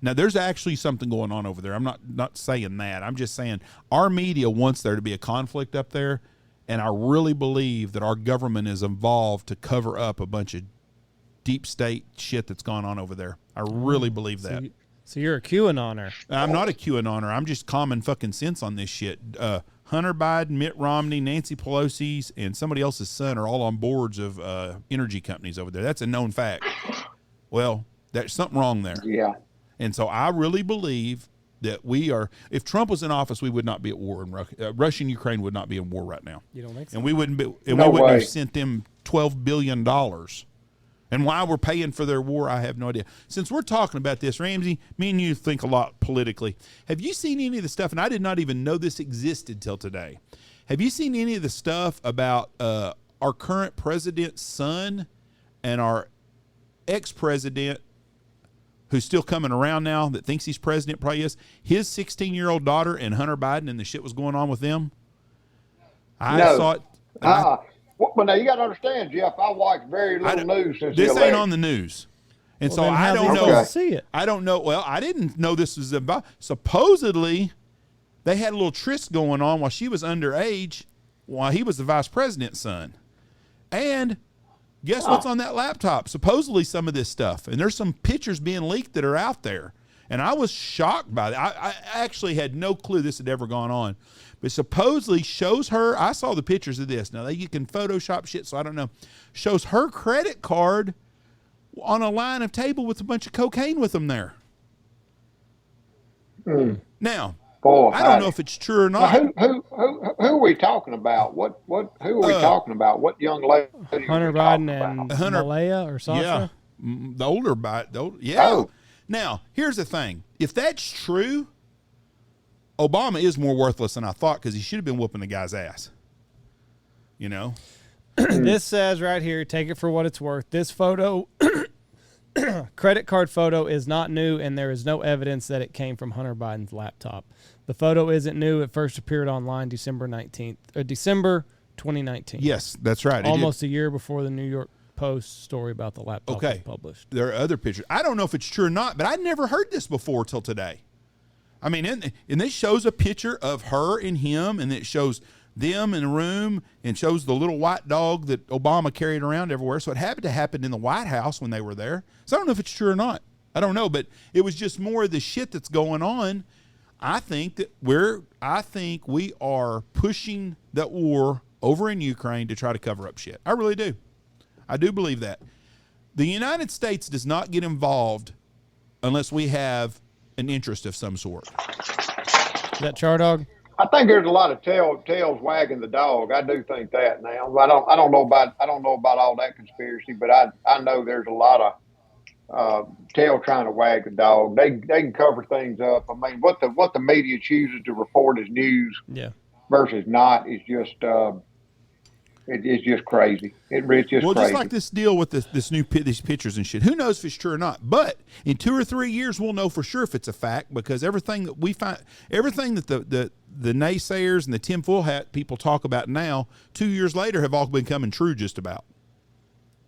Now, there's actually something going on over there. I'm not saying that. I'm just saying our media wants there to be a conflict up there, and I really believe that our government is involved to cover up a bunch of deep state shit that's gone on over there. I really believe that. So you're a QAnoner. I'm not a QAnoner. I'm just common fucking sense on this shit. Hunter Biden, Mitt Romney, Nancy Pelosi's, and somebody else's son are all on boards of energy companies over there. That's a known fact. Well, there's something wrong there. Yeah. And so I really believe that we are, if Trump was in office, we would not be at war in Russia and Ukraine would not be in war right now. You don't think so? And we wouldn't be, and No we wouldn't way. have sent them $12 billion. And why we're paying for their war, I have no idea. Since we're talking about this, Ramsey, me and you think a lot politically. Have you seen any of the stuff, and I did not even know this existed till today. Have you seen any of the stuff about our current president's son and our ex-president, who's still coming around now, that thinks he's president, probably is, his 16-year-old daughter and Hunter Biden and the shit was going on with them? I saw it. Well, now you got to understand, Jeff. I watch very little news since this the ain't election. on the news, and Well, so then I how don't they know. supposed to see it? I don't know. Well, I didn't know this was about. Supposedly, they had a little tryst going on while she was underage, while he was the vice president's son, and guess what's on that laptop? Supposedly some of this stuff, and there's some pictures being leaked that are out there. And I was shocked by that. I actually had no clue this had ever gone on. But supposedly shows her, I saw the pictures of this. Now, you can Photoshop shit, so I don't know. Shows her credit card on a line of table with a bunch of cocaine with them there. Now, Boy, I don't know if it's true or not. Now, who are we talking about? Who are we talking about? What young lady? Hunter are we talking Biden and about? Malaya or Sasha? Yeah. The older Biden. Yeah. Oh. Now, here's the thing. If that's true, Obama is more worthless than I thought, because he should have been whooping the guy's ass. You know? This says right here, take it for what it's worth. This photo, credit card photo, is not new, and there is no evidence that it came from Hunter Biden's laptop. The photo isn't new. It first appeared online December 2019. Yes, that's right. Almost a year before the New York Post story about the laptop was published. There are other pictures. I don't know if it's true or not, but I'd never heard this before till today. I mean, and this shows a picture of her and him, and it shows them in a room, and shows the little white dog that Obama carried around everywhere. So it happened to happen in the White House when they were there. So I don't know if it's true or not. I don't know, but it was just more of the shit that's going on. I think we are pushing that war over in Ukraine to try to cover up shit. I really do. I do believe that. The United States does not get involved unless we have an interest of some sort. Is that Char Dog? I think there's a lot of tails wagging the dog. I do think that now. I don't know about all that conspiracy, but I know there's a lot of tail trying to wag the dog. They can cover things up. I mean, what the media chooses to report as news versus not is just it's just crazy. It's just crazy. Just like this deal with these pictures and shit. Who knows if it's true or not? But in 2 or 3 years, we'll know for sure if it's a fact, because everything that we find, everything that the naysayers and the tinfoil hat people talk about now, 2 years later, have all been coming true. Just about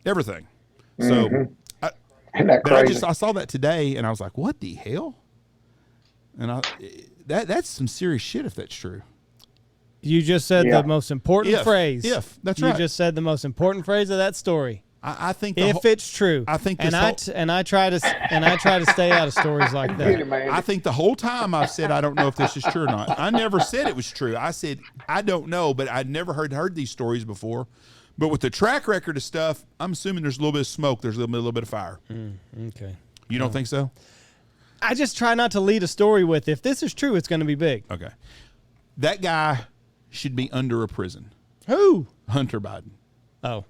everything. So, Isn't that crazy? I saw that today, and I was like, "What the hell?" And that's some serious shit if that's true. You just said the most important phrase. That's right. You just said the most important phrase of that story. I think if it's true. I think and I try to stay out of stories like that. I think the whole time I've said I don't know if this is true or not. I never said it was true. I said I don't know, but I'd never heard these stories before. But with the track record of stuff, I'm assuming there's a little bit of smoke. There's a little bit of fire. Okay. You don't think so? I just try not to lead a story with, if this is true, it's going to be big. Okay. That guy should be under a prison. Who? Hunter Biden. Oh.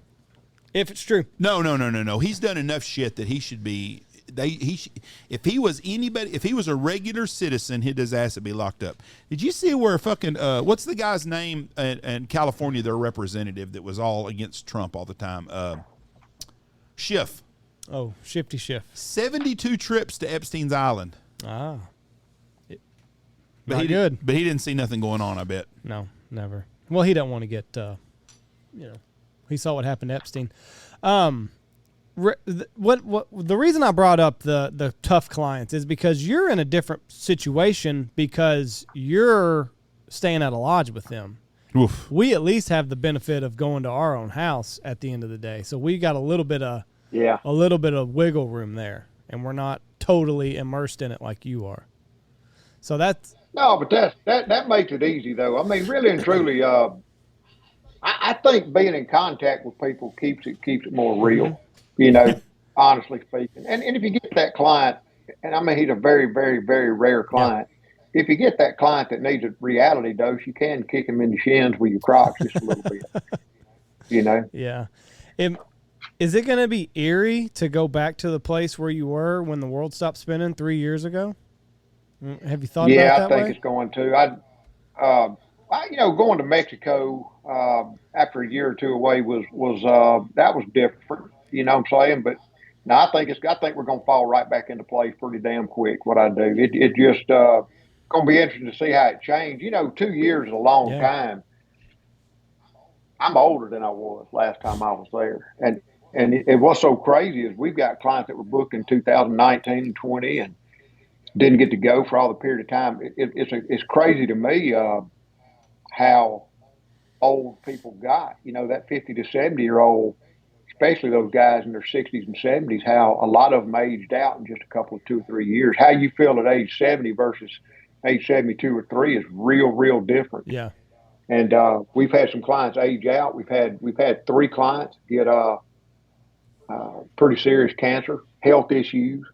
If it's true. No. He's done enough shit that he should be. If he was anybody, if he was a regular citizen, his ass would be locked up. Did you see where fucking what's the guy's name in California? Their representative that was all against Trump all the time. Schiff. Oh, Shifty Schiff. 72 trips to Epstein's Island. Ah. But he didn't see nothing going on. I bet. No, never. Well, he don't want to get. He saw what happened to Epstein. What the reason I brought up the tough clients is because you're in a different situation because you're staying at a lodge with them. Oof. We at least have the benefit of going to our own house at the end of the day, so we got a little bit of wiggle room there, and we're not totally immersed in it like you are. So that's no, but that makes it easy though. I mean, really and truly, I think being in contact with people keeps it more real. Honestly speaking. And if you get that client, and I mean, he's a very, very, very rare client. Yeah. If you get that client that needs a reality dose, you can kick him in the shins with your Crocs just a little bit. Yeah. Is it going to be eerie to go back to the place where you were when the world stopped spinning 3 years ago? Have you thought about that? Yeah, I think it's going to. Going to Mexico after a year or two away was different. You know what I'm saying? But no, I think we're going to fall right back into place pretty damn quick. What I do, it just going to be interesting to see how it changed. 2 years is a long time. I'm older than I was last time I was there, and what's so crazy is we've got clients that were booked in 2019 and 20 and didn't get to go for all the period of time. It's crazy to me how old people got. That 50 to 70-year-old. Especially those guys in their 60s and 70s, how a lot of them aged out in just a couple of 2 or 3 years. How you feel at age 70 versus age 72 or 3 is real different. Yeah. And we've had some clients age out. We've had 3 clients get pretty serious cancer, health issues,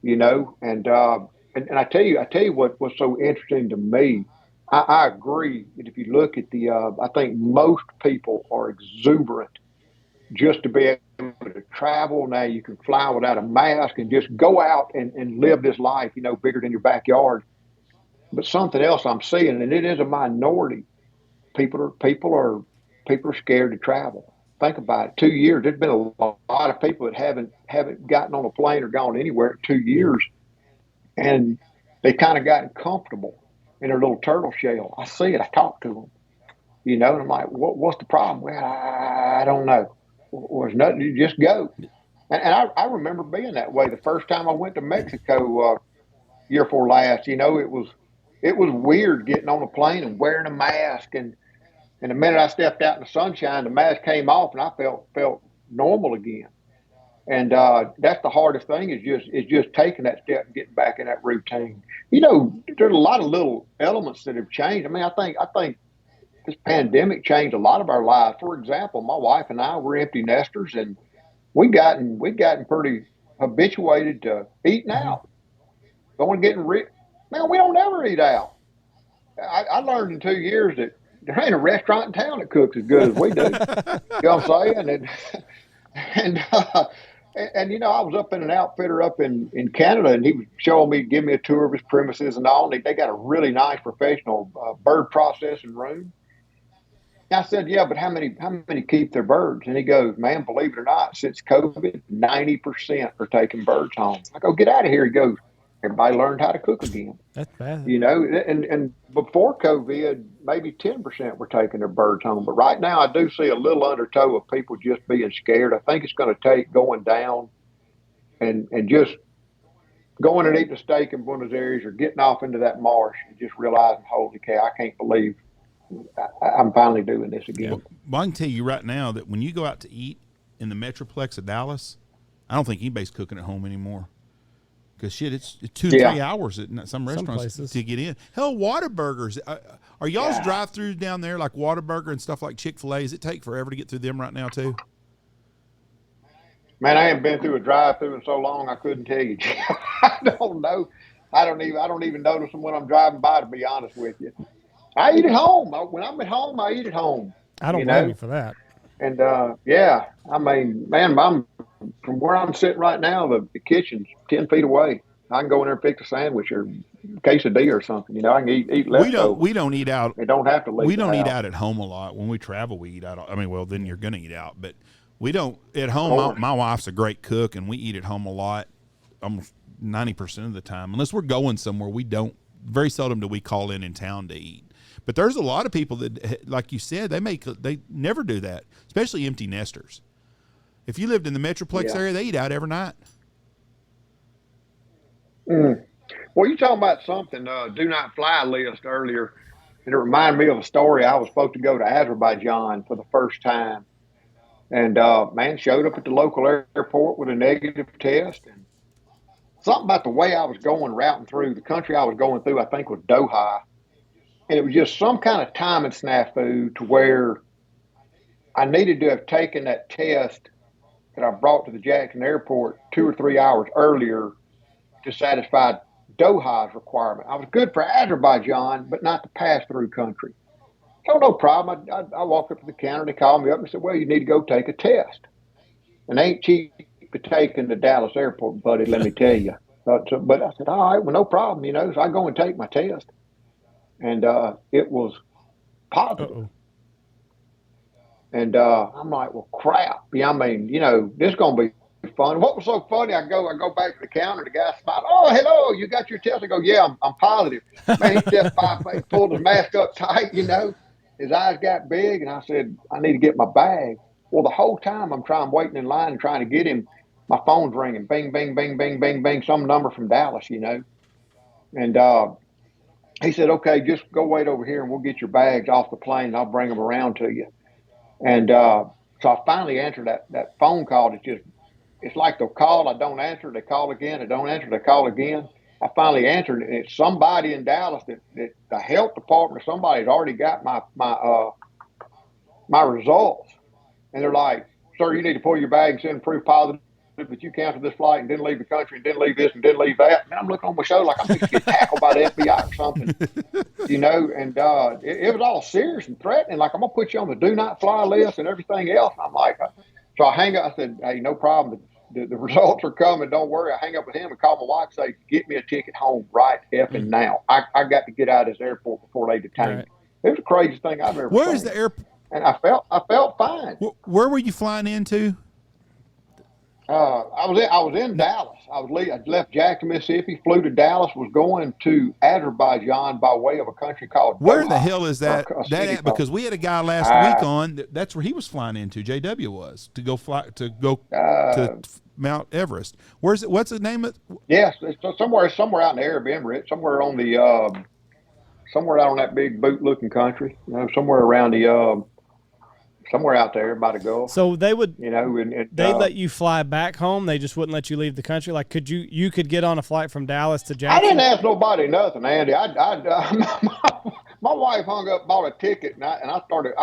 and I tell you what's so interesting to me. I agree that if you look at I think most people are exuberant just to be able to travel. Now you can fly without a mask and just go out and live this life, bigger than your backyard. But something else I'm seeing, and it is a minority, people are scared to travel. Think about it. 2 years. There's been a lot of people that haven't gotten on a plane or gone anywhere in 2 years, and they kind of gotten comfortable in their little turtle shell. I see it. I talk to them, and I'm like, what's the problem? Well, I don't know. Was nothing. You just go, and I remember being that way the first time I went to Mexico year before last. It was weird getting on a plane and wearing a mask, and the minute I stepped out in the sunshine, the mask came off, and I felt normal again. And that's the hardest thing is just taking that step and getting back in that routine. There's a lot of little elements that have changed. I mean, I think. This pandemic changed a lot of our lives. For example, my wife and I were empty nesters, and we gotten pretty habituated to eating out, going getting rich. Man, we don't ever eat out. I learned in 2 years that there ain't a restaurant in town that cooks as good as we do. You know what I'm saying? And I was up in an outfitter up in Canada, and he was showing me, giving me a tour of his premises and all. And they got a really nice professional bird processing room. I said, yeah, but how many keep their birds? And he goes, man, believe it or not, since COVID, 90% are taking birds home. I go, get out of here. He goes, everybody learned how to cook again. That's bad. And before COVID, maybe 10% were taking their birds home. But right now, I do see a little undertow of people just being scared. I think it's going to take going down and just going and eating a steak in Buenos Aires or getting off into that marsh and just realizing, holy cow, I can't believe I'm finally doing this again. Well, I can tell you right now that when you go out to eat in the Metroplex of Dallas, I don't think anybody's cooking at home anymore. Because shit, it's 2 to 3 hours at some restaurants to get in. Hell, Whataburgers. Are y'all's drive-throughs down there like Whataburger and stuff like Chick-fil-A? Does it take forever to get through them right now too? Man, I haven't been through a drive-through in so long I couldn't tell you. I don't know. I don't even notice them when I'm driving by. To be honest with you, I eat at home. When I'm at home, I eat at home. I don't blame you for that. And I mean, man, from where I'm sitting right now, the kitchen's 10 feet away. I can go in there and fix a sandwich or quesadilla or something. You know, I can eat leftovers. We don't eat out. We don't have to leave. We don't eat out at home a lot. When we travel, we eat out. I mean, well, then you're going to eat out. But we don't at home. My wife's a great cook, and we eat at home a lot, almost 90% of the time. Unless we're going somewhere, we don't. Very seldom do we call in town to eat. But there's a lot of people that, like you said, they never do that, especially empty nesters. If you lived in the Metroplex area, they eat out every night. Well, you talking about something, do not fly list earlier, and it reminded me of a story. I was supposed to go to Azerbaijan for the first time, and man, showed up at the local airport with a negative test, and something about the way I was routing through the country I was going through, I think was Doha, and it was just some kind of timing snafu to where I needed to have taken that test that I brought to the Jackson airport 2 or 3 hours earlier to satisfy Doha's requirement. I was good for Azerbaijan, but not the pass-through country. So no problem. I walked up to the counter. They called me up and said, well, you need to go take a test. And they ain't cheap to take in the Dallas airport, buddy, let me tell you. But I said, all right, well, no problem, you know. So I go and take my test. And it was positive. Uh-oh. And I'm like, well, crap. Yeah, I mean, you know, this is going to be fun. What was so funny, I go back to the counter, the guy smiled, oh, hello, you got your test? I go, yeah, I'm positive. Man, he just pulled his mask up tight, you know. His eyes got big, and I said, I need to get my bag. Well, the whole time I'm waiting in line and trying to get him, my phone's ringing, bing, bing, bing, bing, bing, bing, some number from Dallas, you know. And he said, okay, just go wait over here, and we'll get your bags off the plane, and I'll bring them around to you. And so I finally answered that phone call. It's like they'll call, I don't answer, they call again, I don't answer, they call again. I finally answered, and it's somebody in Dallas that the health department or somebody had already got my results. And they're like, sir, you need to pull your bag and send proof positive that you canceled this flight and didn't leave the country and didn't leave this and didn't leave that. And I'm looking on my shoulder like I'm going to get tackled by the FBI or something, you know. And it was all serious and threatening. Like, I'm going to put you on the do not fly list and everything else. And I'm like, so I hang up. I said, hey, no problem. The results are coming. Don't worry. I hang up with him and call my wife and say, get me a ticket home right effing now. I got to get out of this airport before they detain me. It was the craziest thing I've ever seen. Where is the airport? And I felt fine. Where were you flying into? I was in Dallas. I left Jackson, Mississippi, flew to Dallas, was going to Azerbaijan by way of a country called Where Doha, the hell is that? Because we had a guy last week on. That's where he was flying into. JW was to go to Mount Everest. Where's it? What's the name of? Yes, it's somewhere out in the Arab Emirates, somewhere on the somewhere out on that big boot-looking country. You know, somewhere around the. Somewhere out there by the Gulf. So they would, you know, they let you fly back home. They just wouldn't let you leave the country. Like, could you could get on a flight from Dallas to Jackson? I didn't ask nobody nothing, Andy. My wife hung up, bought a ticket, and I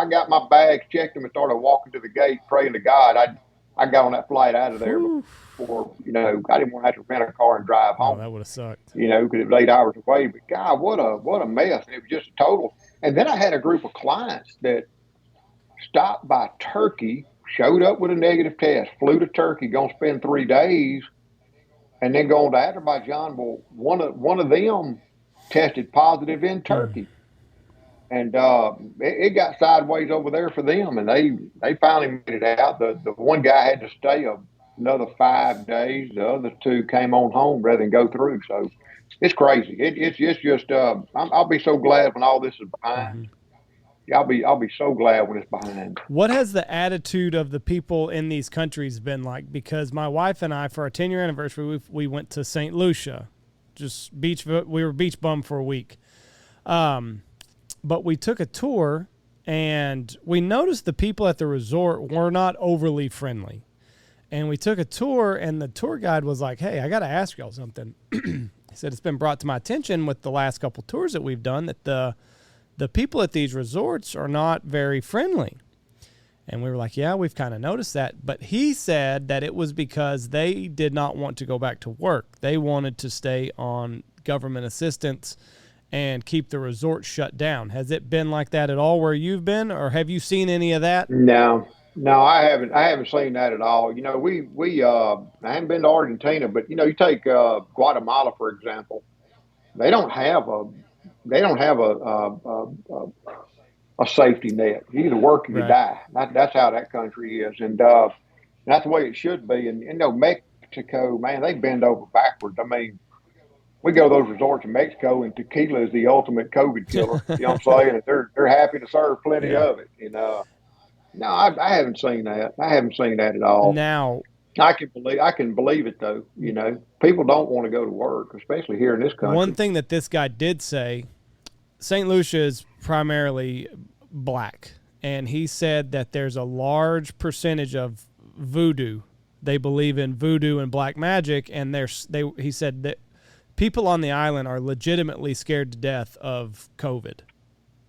got my bags, checked them, and started walking to the gate, praying to God. I got on that flight out of there before, you know, I didn't want to have to rent a car and drive home. Oh, that would have sucked. You know, because it was 8 hours away. But God, what a mess! And it was just a total. And then I had a group of clients that stopped by Turkey, showed up with a negative test, flew to Turkey, going to spend 3 days, and then going to Azerbaijan. Well, one of them tested positive in Turkey, and it got sideways over there for them, and they finally made it out. The one guy had to stay another 5 days. The other 2 came on home rather than go through. So it's crazy. It's just I'll be so glad when all this is behind. I'll be so glad when it's behind. What has the attitude of the people in these countries been like? Because my wife and I, for our 10-year anniversary, we went to St. Lucia, just beach. We were beach bum for a week, but we took a tour and we noticed the people at the resort were not overly friendly. And we took a tour, and the tour guide was like, hey, I got to ask y'all something. He said, it's been brought to my attention with the last couple tours that we've done that the people at these resorts are not very friendly. And we were like, yeah, we've kind of noticed that. But he said that it was because they did not want to go back to work. They wanted to stay on government assistance and keep the resort shut down. Has it been like that at all where you've been, or have you seen any of that? No, I haven't. I haven't seen that at all. I haven't been to Argentina, but you take Guatemala for example. They don't have a safety net. You either work or you die. That's how that country is, and that's the way it should be. And Mexico, man, they bend over backwards. I mean, we go to those resorts in Mexico, and tequila is the ultimate COVID killer. You know what I'm saying? They're happy to serve plenty of it. And no, I haven't seen that. I haven't seen that at all. Now, I can believe it though. People don't want to go to work, especially here in this country. One thing that this guy did say, St. Lucia is primarily black, and he said that there's a large percentage of voodoo. They believe in voodoo and black magic, and he said that people on the island are legitimately scared to death of COVID,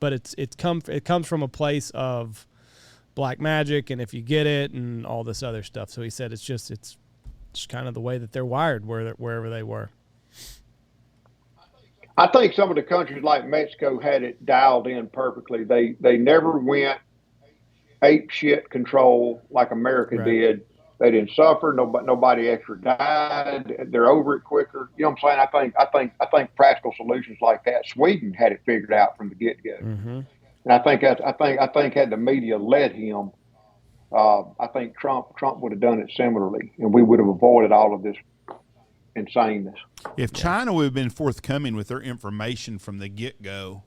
but it comes from a place of black magic, and if you get it and all this other stuff. So he said it's just kind of the way that they're wired wherever they were. I think some of the countries like Mexico had it dialed in perfectly. They never went ape shit control like America did. They didn't suffer. Nobody extra died. They're over it quicker. You know what I'm saying? I think practical solutions like that. Sweden had it figured out from the get go, and I think had the media led him, I think Trump would have done it similarly, and we would have avoided all of this insaneness. If China would have been forthcoming with their information from the get go,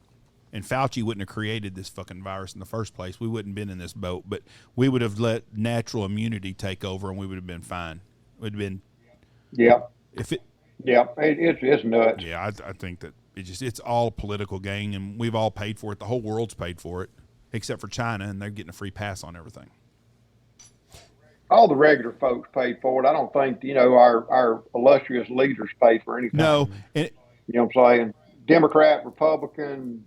and Fauci wouldn't have created this fucking virus in the first place, we wouldn't have been in this boat. But we would have let natural immunity take over, and we would have been fine. It would have been. Yeah. It's nuts. Yeah, I think that it's all political gain, and we've all paid for it. The whole world's paid for it, except for China, and they're getting a free pass on everything. All the regular folks paid for it. I don't think our illustrious leaders paid for anything. No, you know what I'm saying? Democrat, Republican,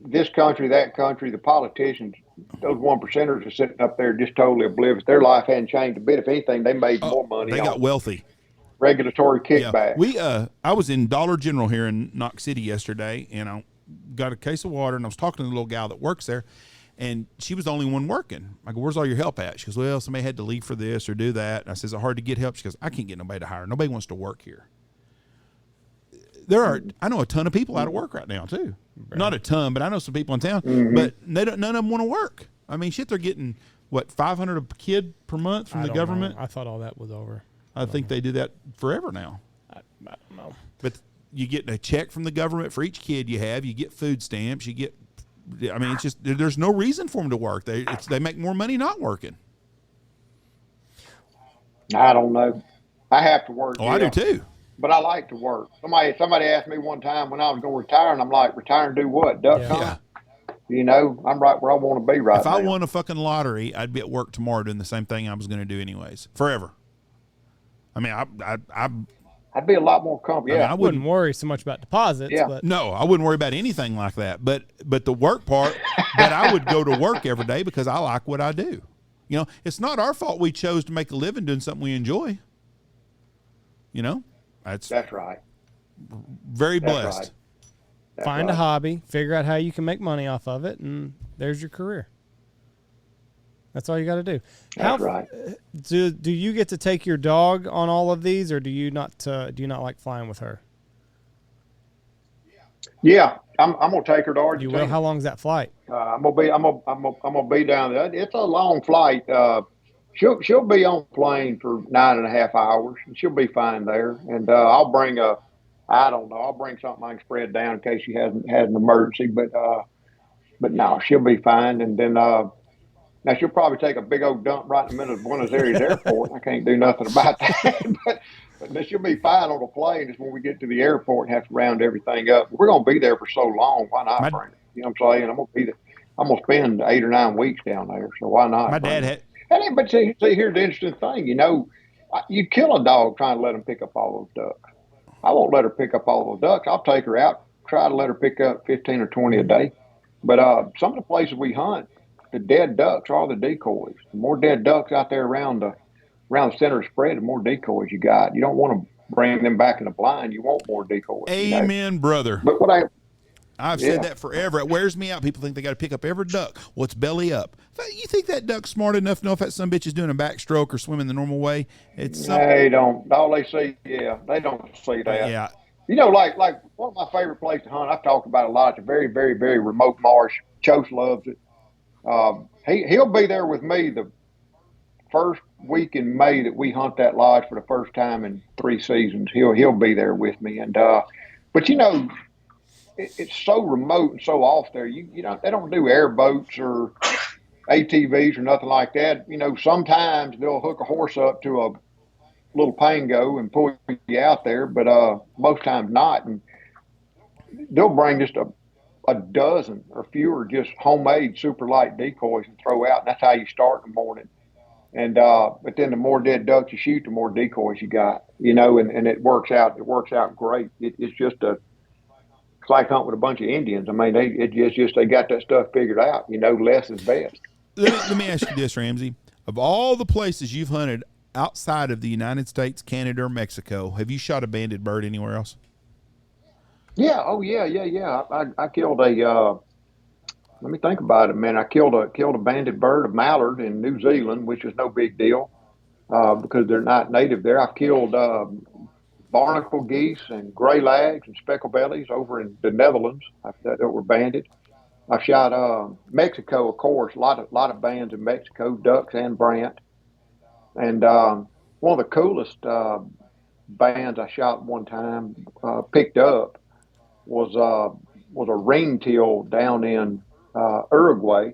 this country, that country, the politicians, those 1%ers are sitting up there just totally oblivious. Their life hadn't changed a bit. If anything, they made more money. They got wealthy. Regulatory kickback. Yeah. I was in Dollar General here in Knox City yesterday, and I got a case of water, and I was talking to the little gal that works there, and she was the only one working. I go, where's all your help at? She goes, well, somebody had to leave for this or do that. And I said, is it hard to get help? She goes, I can't get nobody to hire. Nobody wants to work here. I know a ton of people out of work right now too. Right. Not a ton, but I know some people in town, but none of them want to work. I mean, shit, they're getting what, $500 a kid per month from the government. I thought all that was over. I think they do that forever now. I don't know. But you get a check from the government for each kid you have. You get food stamps. You get. I mean, it's just there's no reason for them to work. They make more money not working. I don't know. I have to work. Oh, I do too. But I like to work. Somebody asked me one time when I was going to retire, and I'm like, retire and do what? Duck hunt? I'm right where I want to be right now. If I won a fucking lottery, I'd be at work tomorrow doing the same thing I was going to do anyways, forever. I mean, I'd be a lot more comfortable. Yeah, I wouldn't worry so much about deposits. Yeah. But. No, I wouldn't worry about anything like that. But the work part, that I would go to work every day because I like what I do. It's not our fault we chose to make a living doing something we enjoy. That's right. Very blessed. Right. Find a hobby, figure out how you can make money off of it, and there's your career. That's all you got to do. That's right. Do you get to take your dog on all of these, or do you not like flying with her? Yeah, I'm gonna take her to Argentina. You will. How long is that flight? I'm gonna be down there. It's a long flight. She'll be on plane for 9.5 hours, and she'll be fine there. And I'll bring I'll bring something I can spread down in case she hasn't had an emergency. But no, she'll be fine. And then now she'll probably take a big old dump right in the middle of Buenos Aires airport. I can't do nothing about that. but then she'll be fine on the plane. Is when we get to the airport and have to round everything up. We're gonna be there for so long. Why not bring her? You know what I'm saying? I'm gonna spend 8 or 9 weeks down there. So why not? My dad had. And but see, here's the interesting thing. You kill a dog trying to let him pick up all those ducks. I won't let her pick up all those ducks. I'll take her out, try to let her pick up 15 or 20 a day. But some of the places we hunt, the dead ducks are all the decoys. The more dead ducks out there around the center of the spread, the more decoys you got. You don't want to bring them back in the blind. You want more decoys. Amen, brother. But I've said that forever. It wears me out. People think they got to pick up every duck. Well, it's belly up. You think that duck's smart enough to know if that son bitch is doing a backstroke or swimming the normal way? They don't. All they see, they don't see that. Yeah. Like one of my favorite places to hunt, I've talked about a lot. It's a very, very, very remote marsh. Chose loves it. He'll be there with me the first week in May that we hunt that lodge for the first time in 3 seasons. He'll be there with me. And but it's so remote and so off there. They don't do airboats or ATVs or nothing like that. Sometimes they'll hook a horse up to a little pango and pull you out there, but most times not. And they'll bring just a dozen or fewer just homemade super light decoys and throw out. And that's how you start in the morning. And but then the more dead ducks you shoot, the more decoys you got. And it works out. It works out great. It's just it's like hunting with a bunch of Indians. I mean, they got that stuff figured out. Less is best. Let me ask you this, Ramsey. Of all the places you've hunted outside of the United States, Canada, or Mexico, have you shot a banded bird anywhere else? Yeah. Oh, yeah. I killed a. Let me think about it, man. I killed a banded bird, a mallard in New Zealand, which is no big deal because they're not native there. I've killed barnacle geese and gray lags and speckled bellies over in the Netherlands that were banded. I shot Mexico, of course, a lot of bands in Mexico, ducks and brant. And one of the coolest bands I shot one time, picked up, was a ringtail down in Uruguay.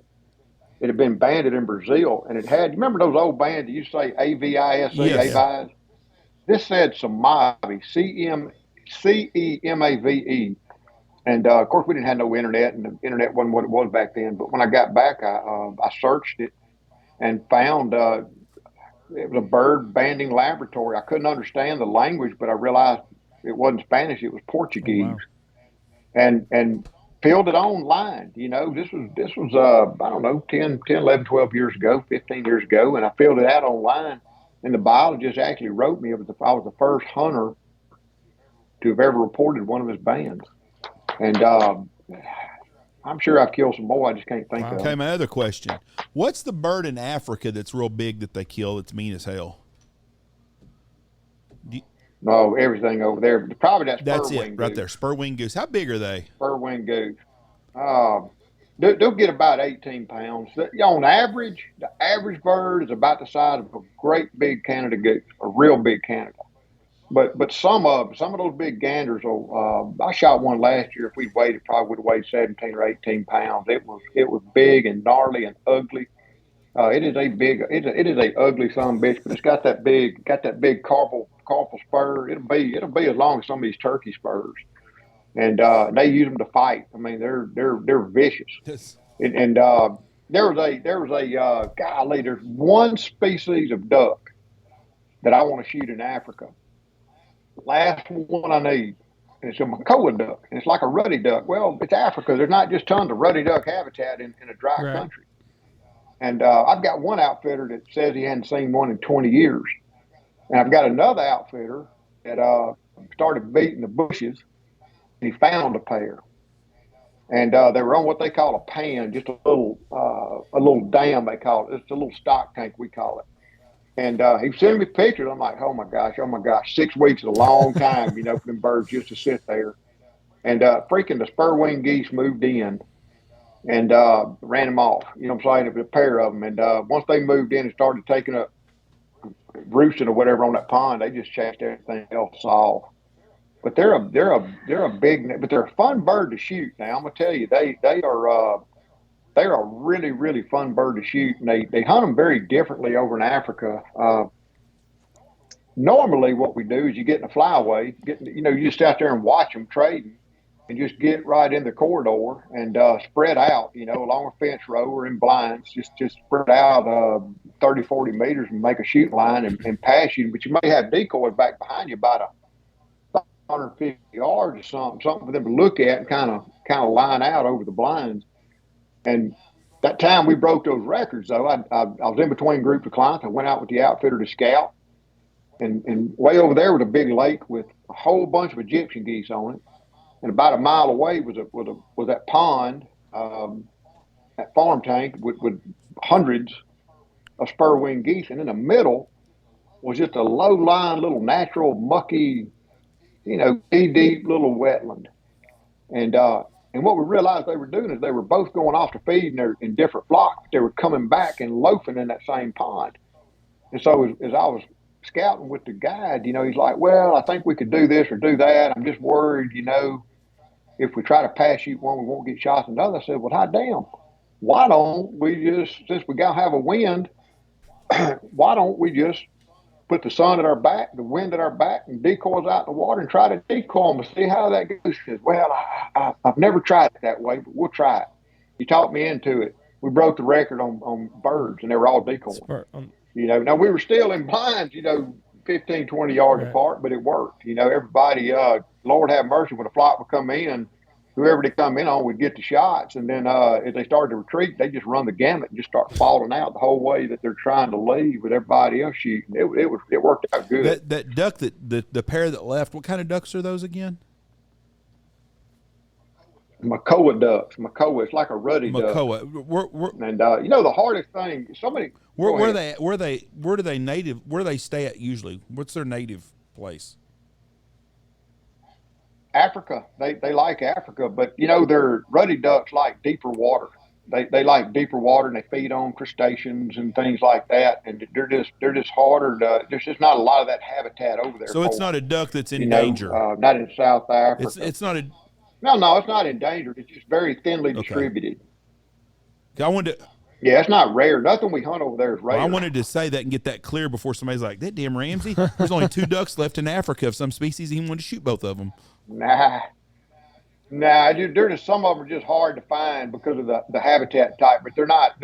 It had been banded in Brazil, and it had. You remember those old bands that used to say AVISE, yes. AVISE? This said Cemave, CEMAVE. And of course, we didn't have no internet, and the internet wasn't what it was back then. But when I got back, I searched it and found it was a bird banding laboratory. I couldn't understand the language, but I realized it wasn't Spanish; it was Portuguese. Oh, wow. And filled it online. This was I don't know, 10, 11, 12 years ago, 15 years ago, and I filled it out online. And the biologist actually wrote me. I was the first hunter to have ever reported one of his bands. And I'm sure I've killed some more. I just can't think of Okay, my other question. What's the bird in Africa that's real big that they kill that's mean as hell? No, everything over there. But probably that's it right there, spur-winged goose. How big are they? Spur-winged goose. They'll get about 18 pounds. On average, the average bird is about the size of a great big Canada goose, a real big Canada. But some of those big ganders I shot one last year. If we'd waited, probably would have weighed 17 or 18 pounds. It was big and gnarly and ugly. It is a ugly son of a bitch, but it's got that big carpal spur. It'll be as long as some of these turkey spurs. And they use them to fight. I mean, they're vicious. Yes. And there was a golly. There's one species of duck that I want to shoot in Africa. Last one I need, and it's a Makoa duck, and it's like a ruddy duck. Well, it's Africa. There's not just tons of ruddy duck habitat in a dry country. And I've got one outfitter that says he hadn't seen one in 20 years, and I've got another outfitter that started beating the bushes. He found a pair, and they were on what they call a pan, just a little dam they call it. It's a little stock tank we call it. And he sent me pictures. I'm like, oh my gosh, 6 weeks is a long time, for them birds just to sit there. And freaking the spur-winged geese moved in and ran them off. You know what I'm saying? It was a pair of them. And once they moved in and started taking up roosting or whatever on that pond, they just chased everything else off. But they're a big, but they're a fun bird to shoot. Now I'm gonna tell you, they're a really, really fun bird to shoot, and they hunt them very differently over in Africa. Normally, what we do is you get in a flyaway, you just out there and watch them trading, and just get right in the corridor and spread out, along a fence row or in blinds, just spread out 30, 40 meters and make a shooting line and pass you. But you may have decoys back behind you about 150 yards or something for them to look at and kind of line out over the blinds. And that time we broke those records, though. I was in between groups of clients. I went out with the outfitter to scout. And way over there was a big lake with a whole bunch of Egyptian geese on it. And about a mile away was that pond, that farm tank with hundreds of spur-winged geese. And in the middle was just a low-lying little natural mucky, knee-deep little wetland. And what we realized they were doing is they were both going off to feed in different flocks. They were coming back and loafing in that same pond. And so as I was scouting with the guide, he's like, well, I think we could do this or do that. I'm just worried, if we try to pass shoot one, we won't get shots another. I said, well, hot damn, why don't we just, since we got to have a wind, why don't we just put the sun at our back, the wind at our back, and decoys out in the water and try to decoy them and see how that goes. He says, well, I've never tried it that way, but we'll try it. He talked me into it. We broke the record on birds, and they were all decoying. Now we were still in blinds, 15, 20 yards apart, but it worked. Everybody, Lord have mercy, when a flock would come in, whoever they come in on would get the shots. And then as they started to retreat, they just run the gamut and just start falling out the whole way that they're trying to leave with everybody else shooting. It worked out good. That duck, the pair that left, what kind of ducks are those again? Makoa ducks. Makoa, it's like a ruddy duck. And the hardest thing, where do they stay at usually? What's their native place? Africa. They like Africa, but their ruddy ducks like deeper water. They like deeper water, and they feed on crustaceans and things like that. And they're just harder. There's just not a lot of that habitat over there. So it's not a duck that's in danger. Not in South Africa. It's not a. No, it's not endangered. It's just very thinly distributed. I wanted to. Yeah, it's not rare. Nothing we hunt over there is rare. Well, I wanted to say that and get that clear before somebody's like, that damn Ramsey, there's only 2 ducks left in Africa of some species. He wanted to shoot both of them. Nah, they're just, some of them are just hard to find because of the habitat type, but they're not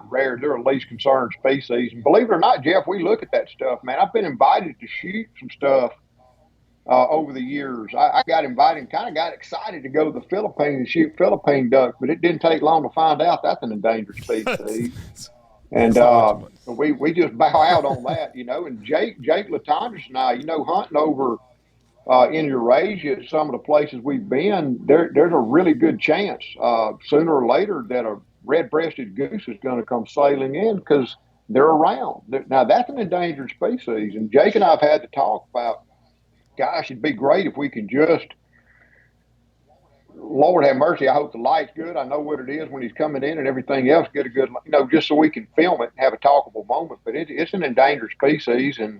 rare. They're a least concerned species. And believe it or not, Jeff, we look at that stuff, man. I've been invited to shoot some stuff over the years. I got invited and kind of got excited to go to the Philippines and shoot Philippine ducks, but it didn't take long to find out that's an endangered species. And we just bow out on that, And Jake Latondras and I, hunting over in Eurasia at some of the places we've been, there's a really good chance sooner or later that a red-breasted goose is going to come sailing in because they're around. Now, that's an endangered species, and Jake and I have had to talk about, gosh, it'd be great if we can just, Lord have mercy, I hope the light's good. I know what it is when he's coming in and everything else, get a good, just so we can film it and have a talkable moment. But it's an endangered species, and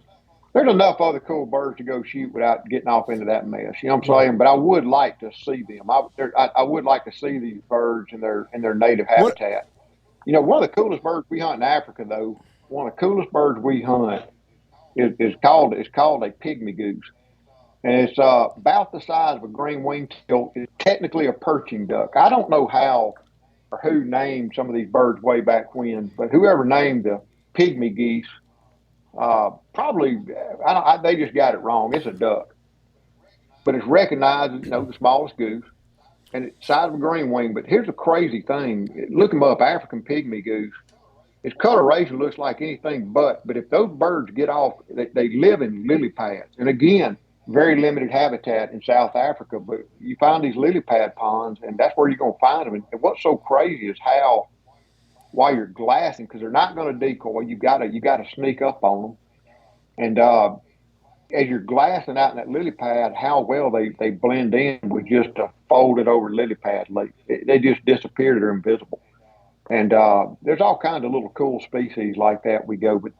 there's enough other cool birds to go shoot without getting off into that mess. You know what I'm saying? But I would like to see them. I would like to see these birds in their native habitat. One of the coolest birds we hunt in Africa, though, one of the coolest birds we hunt is called a pygmy goose. And it's about the size of a green winged teal. It's technically a perching duck. I don't know how or who named some of these birds way back when, but whoever named the pygmy geese, probably, they just got it wrong. It's a duck. But it's recognized as, the smallest goose. And it's the size of a green wing. But here's the crazy thing. Look them up, African pygmy goose. Its coloration looks like anything but if those birds get off, they live in lily pads. And again, very limited habitat in South Africa, but you find these lily pad ponds, and that's where you're going to find them. And what's so crazy is how, while you're glassing, because they're not going to decoy, you got to sneak up on them. And as you're glassing out in that lily pad, how well they blend in with just a folded over lily pad leaf. They just disappear. They're invisible. And there's all kinds of little cool species like that we go. But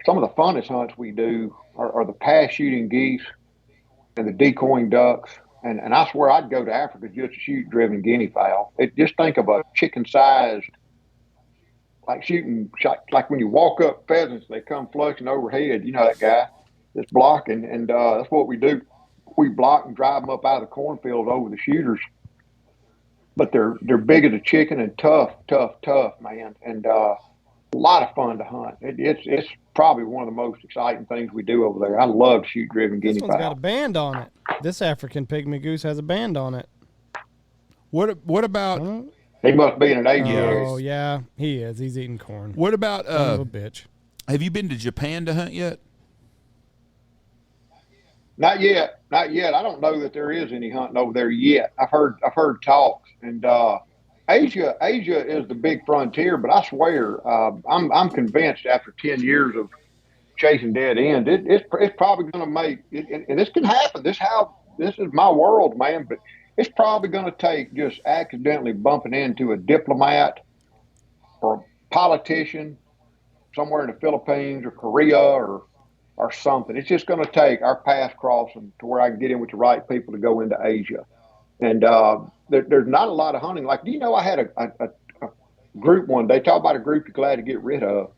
some of the funnest hunts we do are the pass shooting geese and the decoying ducks. And I swear I'd go to Africa just to shoot driven guinea fowl. Just think of a chicken-sized, like when you walk up pheasants, they come flushing overhead. You know that guy that's blocking, and that's what we do. we block and drive them up out of the cornfield over the shooters. But they're big as a chicken and tough, man. And a lot of fun to hunt. It's probably one of the most exciting things we do over there. I love shoot driven guinea This one's fowl. got a band on it. This African pygmy goose has a band on it. What about? Huh? He must be in an aviary. Oh yeah, he is. He's eating corn. What about? Son of a bitch. Have you been to Japan to hunt yet? Not yet. I don't know that there is any hunting over there yet. I've heard talks, and Asia is the big frontier. But I swear, I'm convinced after 10 years of chasing dead ends, it's probably going to make it, and this can happen. This is my world, man. But it's probably going to take just accidentally bumping into a diplomat or a politician somewhere in the Philippines or Korea or something. It's just going to take our paths crossing to where I can get in with the right people to go into Asia. And there's not a lot of hunting. Like, do you know I had a group one day, talk about a group you're glad to get rid of.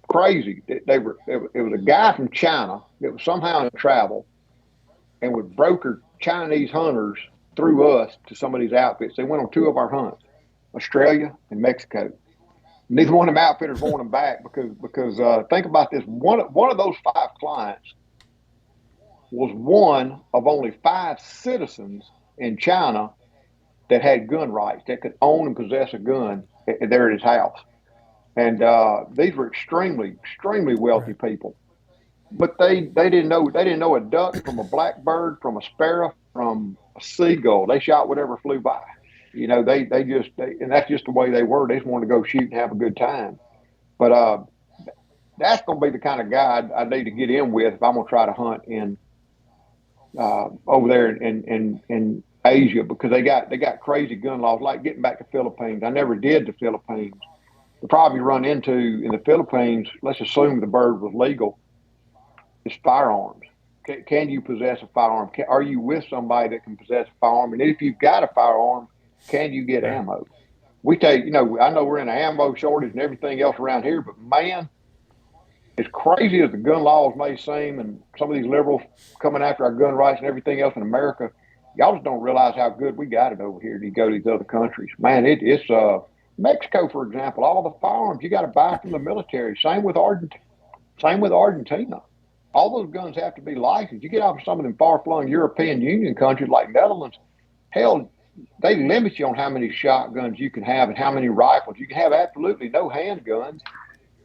Crazy. It was a guy from China that was somehow in travel and would broker Chinese hunters through us to some of these outfits. They went on 2 of our hunts, Australia and Mexico. Neither one of them outfitters wanted them back because think about this. One of those 5 clients was one of only 5 citizens in China that had gun rights, that could own and possess a gun there at his house. And these were extremely wealthy people. But they didn't know a duck from a blackbird, from a sparrow, from a seagull. They shot whatever flew by. You know, they and that's just the way they were. They just wanted to go shoot and have a good time. But that's going to be the kind of guy I need to get in with if I'm going to try to hunt in over there in Asia, because they got crazy gun laws. Like getting back to Philippines, I never did the Philippines. The problem you run into in the Philippines, let's assume the bird was legal, is firearms. Can you possess a firearm? Are you with somebody that can possess a firearm? And if you've got a firearm, can you get ammo? We take, I know we're in an ammo shortage and everything else around here, but man, as crazy as the gun laws may seem, and some of these liberals coming after our gun rights and everything else in America, y'all just don't realize how good we got it over here to go to these other countries. Man, it's Mexico, for example, all the firearms you got to buy from the military. Same with Argentina. All those guns have to be licensed. You get out of some of them far-flung European Union countries like Netherlands, hell, they limit you on how many shotguns you can have and how many rifles. You can have absolutely no handguns.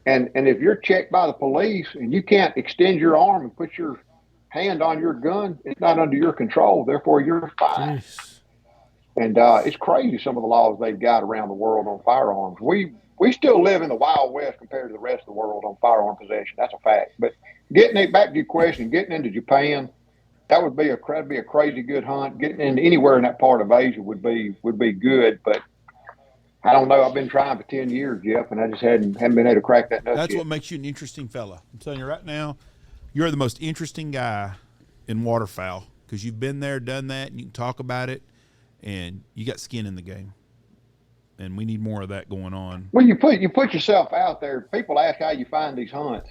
And if you're checked by the police and you can't extend your arm and put your hand on your gun, it's not under your control. Therefore, you're fine. Jeez. And it's crazy some of the laws they've got around the world on firearms. We still live in the Wild West compared to the rest of the world on firearm possession. That's a fact. But getting it back to your question, getting into Japan, that would be a crazy good hunt. Getting into anywhere in that part of Asia would be good. But I don't know. I've been trying for 10 years, Jeff, and I just haven't been able to crack that nut That's yet. what makes you an interesting fella. I'm telling you right now, you're the most interesting guy in waterfowl because you've been there, done that, and you can talk about it, and you got skin in the game. And we need more of that going on. Well, you put yourself out there. People ask how you find these hunts,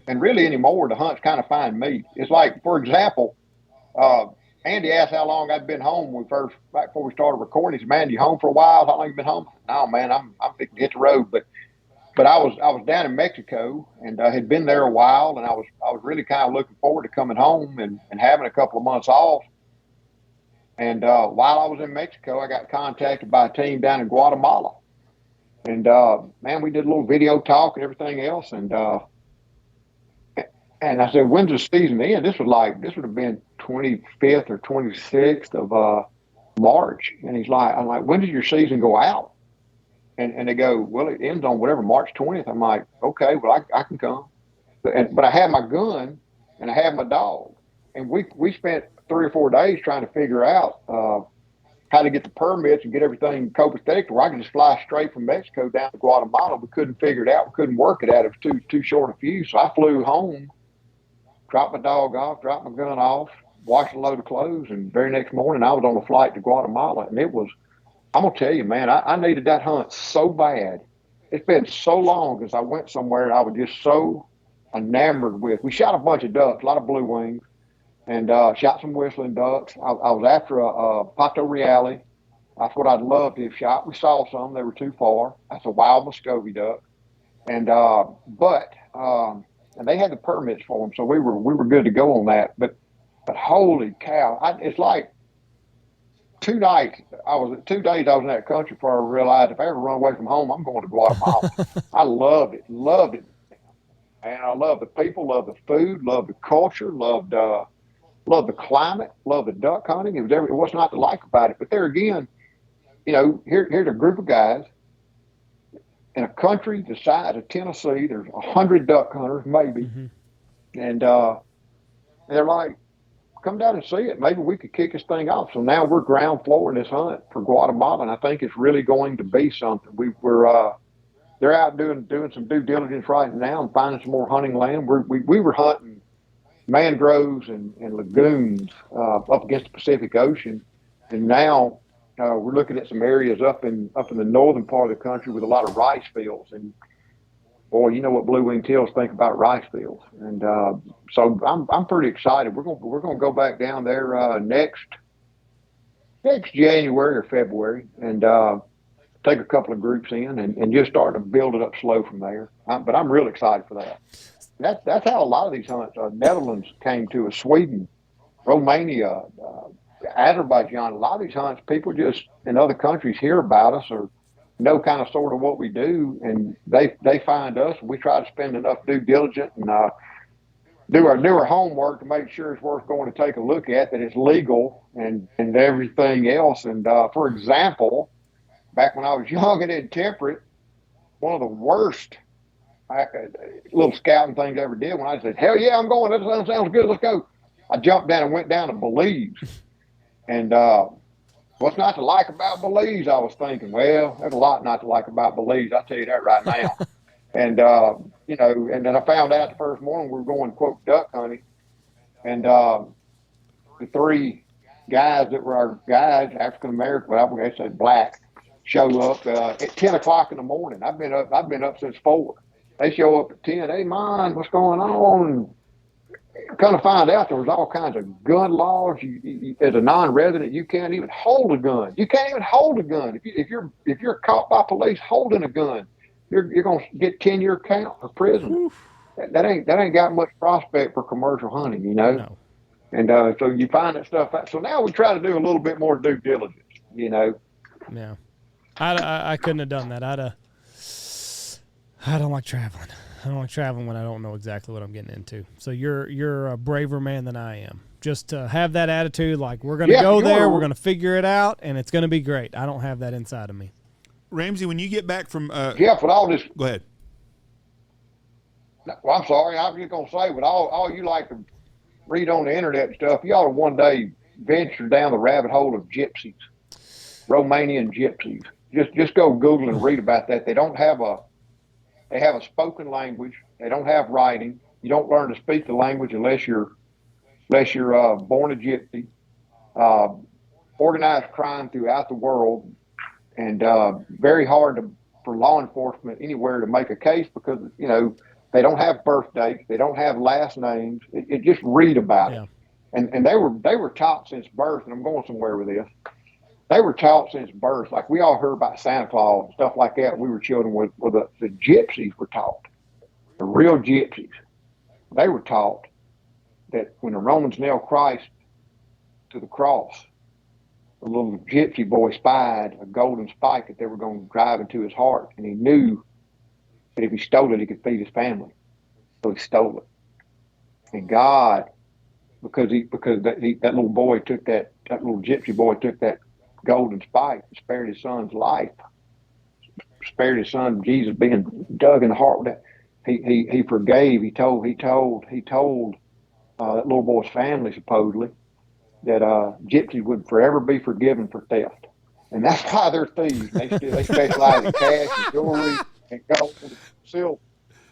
and really anymore, the hunts kind of find me. It's like, for example, Andy asked how long I'd been home right before we started recording. He said, "Man, you home for a while? How long you been home?" No, man, I'm fixing to hit the road. But I was down in Mexico and I had been there a while, and I was really kind of looking forward to coming home and having a couple of months off. And while I was in Mexico, I got contacted by a team down in Guatemala. And, man, we did a little video talk and everything else. And I said, "When's the season end?" This would have been 25th or 26th of March. And I'm like, "When does your season go out?" And they go, "Well, it ends on whatever, March 20th. I'm like, "Okay, well, I can come." But I had my gun and I had my dog. And we spent 3 or 4 days trying to figure out how to get the permits and get everything copacetic to where I could just fly straight from Mexico down to Guatemala. We couldn't figure it out. We couldn't work it out. It was too short a fuse. So I flew home, dropped my dog off, dropped my gun off, washed a load of clothes, and very next morning I was on a flight to Guatemala. And it was, I'm going to tell you, man, I needed that hunt so bad. It's been so long since I went somewhere I was just so enamored with. We shot a bunch of ducks, a lot of blue wings. and shot some whistling ducks. I was after a Pato Reale. That's what I'd love to have shot. We saw some; they were too far. That's a wild Muscovy duck, and and they had the permits for them, so we were good to go on that. But holy cow, it's like 2 nights. 2 days I was in that country before I realized if I ever run away from home, I'm going to Guatemala. I loved it, and I love the people, love the food, love the culture, loved the climate, loved the duck hunting. It was not to like about it. But there again, here's a group of guys in a country the size of Tennessee. There's 100 duck hunters, maybe, and they're like, come down and see it. Maybe we could kick this thing off. So now we're ground floor in this hunt for Guatemala, and I think it's really going to be something. They're out doing some due diligence right now and finding some more hunting land. We were hunting mangroves and lagoons up against the Pacific Ocean, and now we're looking at some areas up in the northern part of the country with a lot of rice fields. And boy, you know what blue-winged teals think about rice fields, and so I'm pretty excited. We're gonna go back down there next January or February, and take a couple of groups in and just start to build it up slow from there. But I'm real excited for that. That's how a lot of these hunts. Netherlands came to us, Sweden, Romania, Azerbaijan. A lot of these hunts, people just in other countries hear about us or know kind of sort of what we do, and they find us. And we try to spend enough due diligence and do our homework to make sure it's worth going to take a look at, that it's legal and everything else. And for example, back when I was young and intemperate, one of the worst little scouting things I ever did, when I said, hell yeah, I'm going, that sounds good, let's go. I jumped down and went down to Belize. And what's not to like about Belize? I was thinking, well, there's a lot not to like about Belize, I'll tell you that right now. And, and then I found out the first morning we were going, quote, duck hunting. And the three guys that were our guides, African-American, well, I said black, show up at 10 o'clock in the morning. I've been up since 4. They show up at 10. Hey, man, what's going on? And kind of find out there was all kinds of gun laws. You, as a non-resident, you can't even hold a gun. You can't even hold a gun. If you're caught by police holding a gun, you're going to get 10-year count for prison. That ain't got much prospect for commercial hunting, No. And so you find that stuff out. So now we try to do a little bit more due diligence, Yeah. I couldn't have done that. I don't like traveling. I don't like traveling when I don't know exactly what I'm getting into. So you're a braver man than I am. Just to have that attitude, like we're going to go there, we're going to figure it out, and it's going to be great. I don't have that inside of me. Ramsey, when you get back from but all this. Go ahead. Well, I'm sorry. I was just going to say, but all you like to read on the internet and stuff, you ought to one day venture down the rabbit hole of gypsies, Romanian gypsies. Just go Google and read about that. They have a spoken language. They don't have writing. You don't learn to speak the language unless you're born a gypsy. Organized crime throughout the world, and very hard for law enforcement anywhere to make a case because they don't have birth dates. They don't have last names. It just read about it. And they were taught since birth. And I'm going somewhere with this. They were taught since birth, like we all heard about Santa Claus and stuff like that. We were children with the gypsies were taught, the real gypsies. They were taught that when the Romans nailed Christ to the cross, the little gypsy boy spied a golden spike that they were going to drive into his heart, and he knew that if he stole it, he could feed his family. So he stole it. And God, because that little boy took that little gypsy boy took that golden spike and spared his son's life, spared his son Jesus being dug in the heart with that. He forgave. He told that little boy's family supposedly that gypsies would forever be forgiven for theft, and that's why they're thieves. They specialize in cash and jewelry and gold and silver.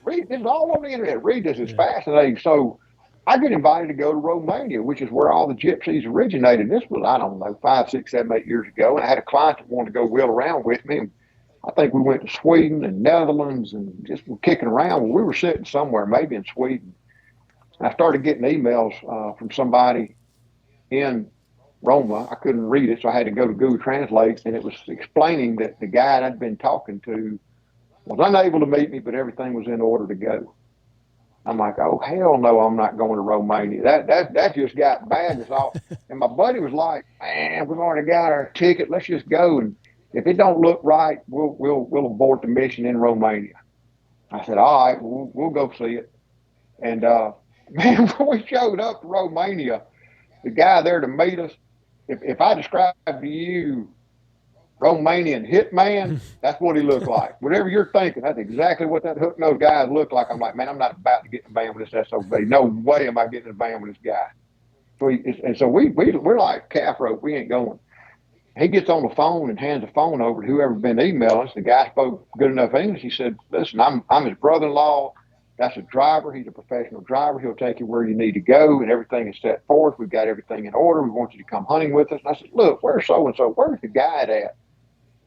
Read this all on the internet. Read this. It's fascinating. So I get invited to go to Romania, which is where all the gypsies originated. This was, I don't know, 5, 6, 7, 8 years ago. And I had a client that wanted to go wheel around with me. And I think we went to Sweden and Netherlands and just were kicking around. Well, we were sitting somewhere, maybe in Sweden. I started getting emails from somebody in Roma. I couldn't read it, so I had to go to Google Translate, and it was explaining that the guy I'd been talking to was unable to meet me, but everything was in order to go. I'm like, oh hell no, I'm not going to Romania. That just got bad as all. And my buddy was like, man, we've already got our ticket. Let's just go, and if it don't look right, we'll abort the mission in Romania. I said, all right, we'll go see it. And man, when we showed up to Romania, the guy there to meet us, if I describe to you Romanian hitman, that's what he looked like. Whatever you're thinking, that's exactly what that hook-nosed guy looked like. I'm like, man, I'm not about to get in the van with this SOB. No way am I getting in the van with this guy. So we're like calf rope. We ain't going. He gets on the phone and hands the phone over to whoever's been emailing us. The guy spoke good enough English. He said, listen, I'm his brother-in-law. That's a driver. He's a professional driver. He'll take you where you need to go, and everything is set forth. We've got everything in order. We want you to come hunting with us. And I said, look, where's so-and-so? Where's the guide at?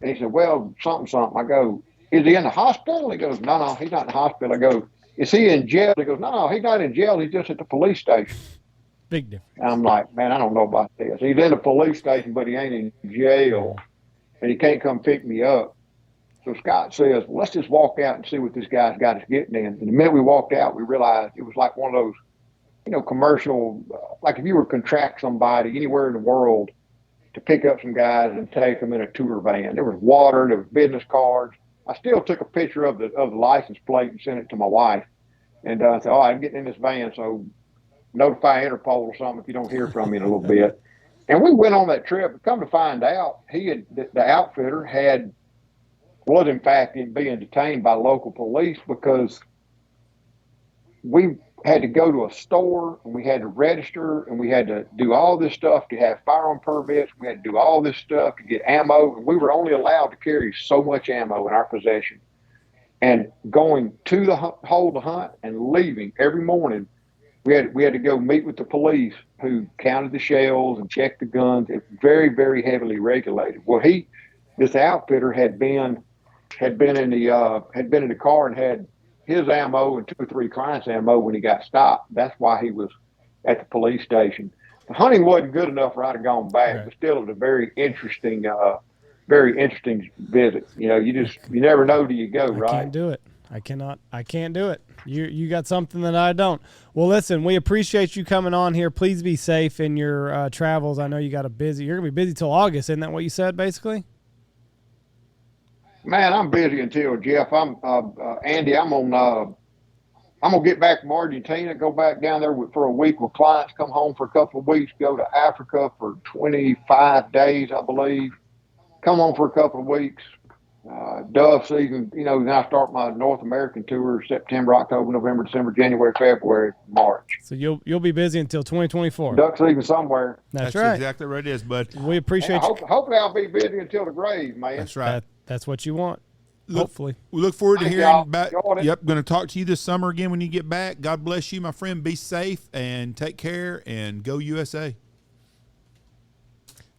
And he said, well, something. I go, is he in the hospital? He goes, no, he's not in the hospital. I go, is he in jail? He goes, no, he's not in jail. He's just at the police station. Big difference. And I'm like, man, I don't know about this. He's in the police station, but he ain't in jail, and he can't come pick me up. So Scott says, well, let's just walk out and see what this guy's got us getting in. And the minute we walked out, we realized it was like one of those, commercial, like if you were to contract somebody anywhere in the world to pick up some guys and take them in a tour van. There was water, there was business cards. I still took a picture of the license plate and sent it to my wife. And I said, all right, I'm getting in this van, so notify Interpol or something if you don't hear from me in a little bit. And we went on that trip. Come to find out, the outfitter was in fact being detained by local police because we had to go to a store and we had to register and we had to do all this stuff to have firearm permits. We had to do all this stuff to get ammo, and we were only allowed to carry so much ammo in our possession. And going to the hole to hunt and leaving every morning, we had to go meet with the police who counted the shells and checked the guns. It's very, very heavily regulated. Well, this outfitter had been in the car and had his ammo and 2 or 3 clients' ammo when he got stopped. That's why he was at the police station. The hunting wasn't good enough for I'd have gone back, right. But still it was a very interesting visit. You never know till you go, right? I can't do it. I can't do it. You got something that I don't. Well, listen, we appreciate you coming on here. Please be safe in your travels. I know you're going to be busy till August. Isn't that what you said, basically? Man, I'm busy until Jeff. Andy. I'm gonna get back from Argentina, go back down there for a week with clients, come home for a couple of weeks, go to Africa for 25 days, I believe. Come home for a couple of weeks. Dove season, then I start my North American tour September, October, November, December, January, February, March. So you'll be busy until 2024. Duck season somewhere. That's right. Exactly right it is, bud. We appreciate you. Hopefully I'll be busy until the grave, man. That's right. That's what you want. Hopefully. We look forward to hearing about. Yep, going to talk to you this summer again when you get back. God bless you, my friend. Be safe and take care, and go USA.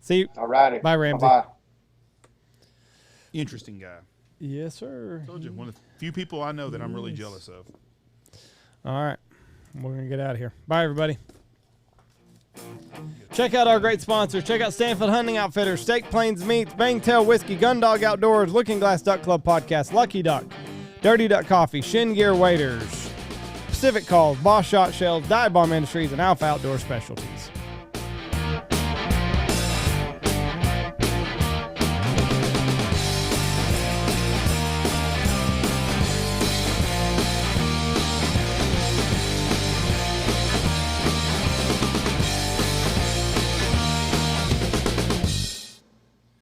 See you. All righty. Bye, Ramsey. Bye. Interesting guy. Yes, sir. I told you, one of the few people I know that I'm really jealous of. All right. We're going to get out of here. Bye, everybody. Check out our great sponsors. Check out Stanfield Hunting Outfitters, Steak Plains Meats, Bangtail Whiskey, Gundog Outdoors, Looking Glass Duck Club Podcast, Lucky Duck, Dirty Duck Coffee, Shin Gear Waders, Pacific Calls, Boss Shot Shells, Dive Bomb Industries, and Alpha Outdoor Specialties.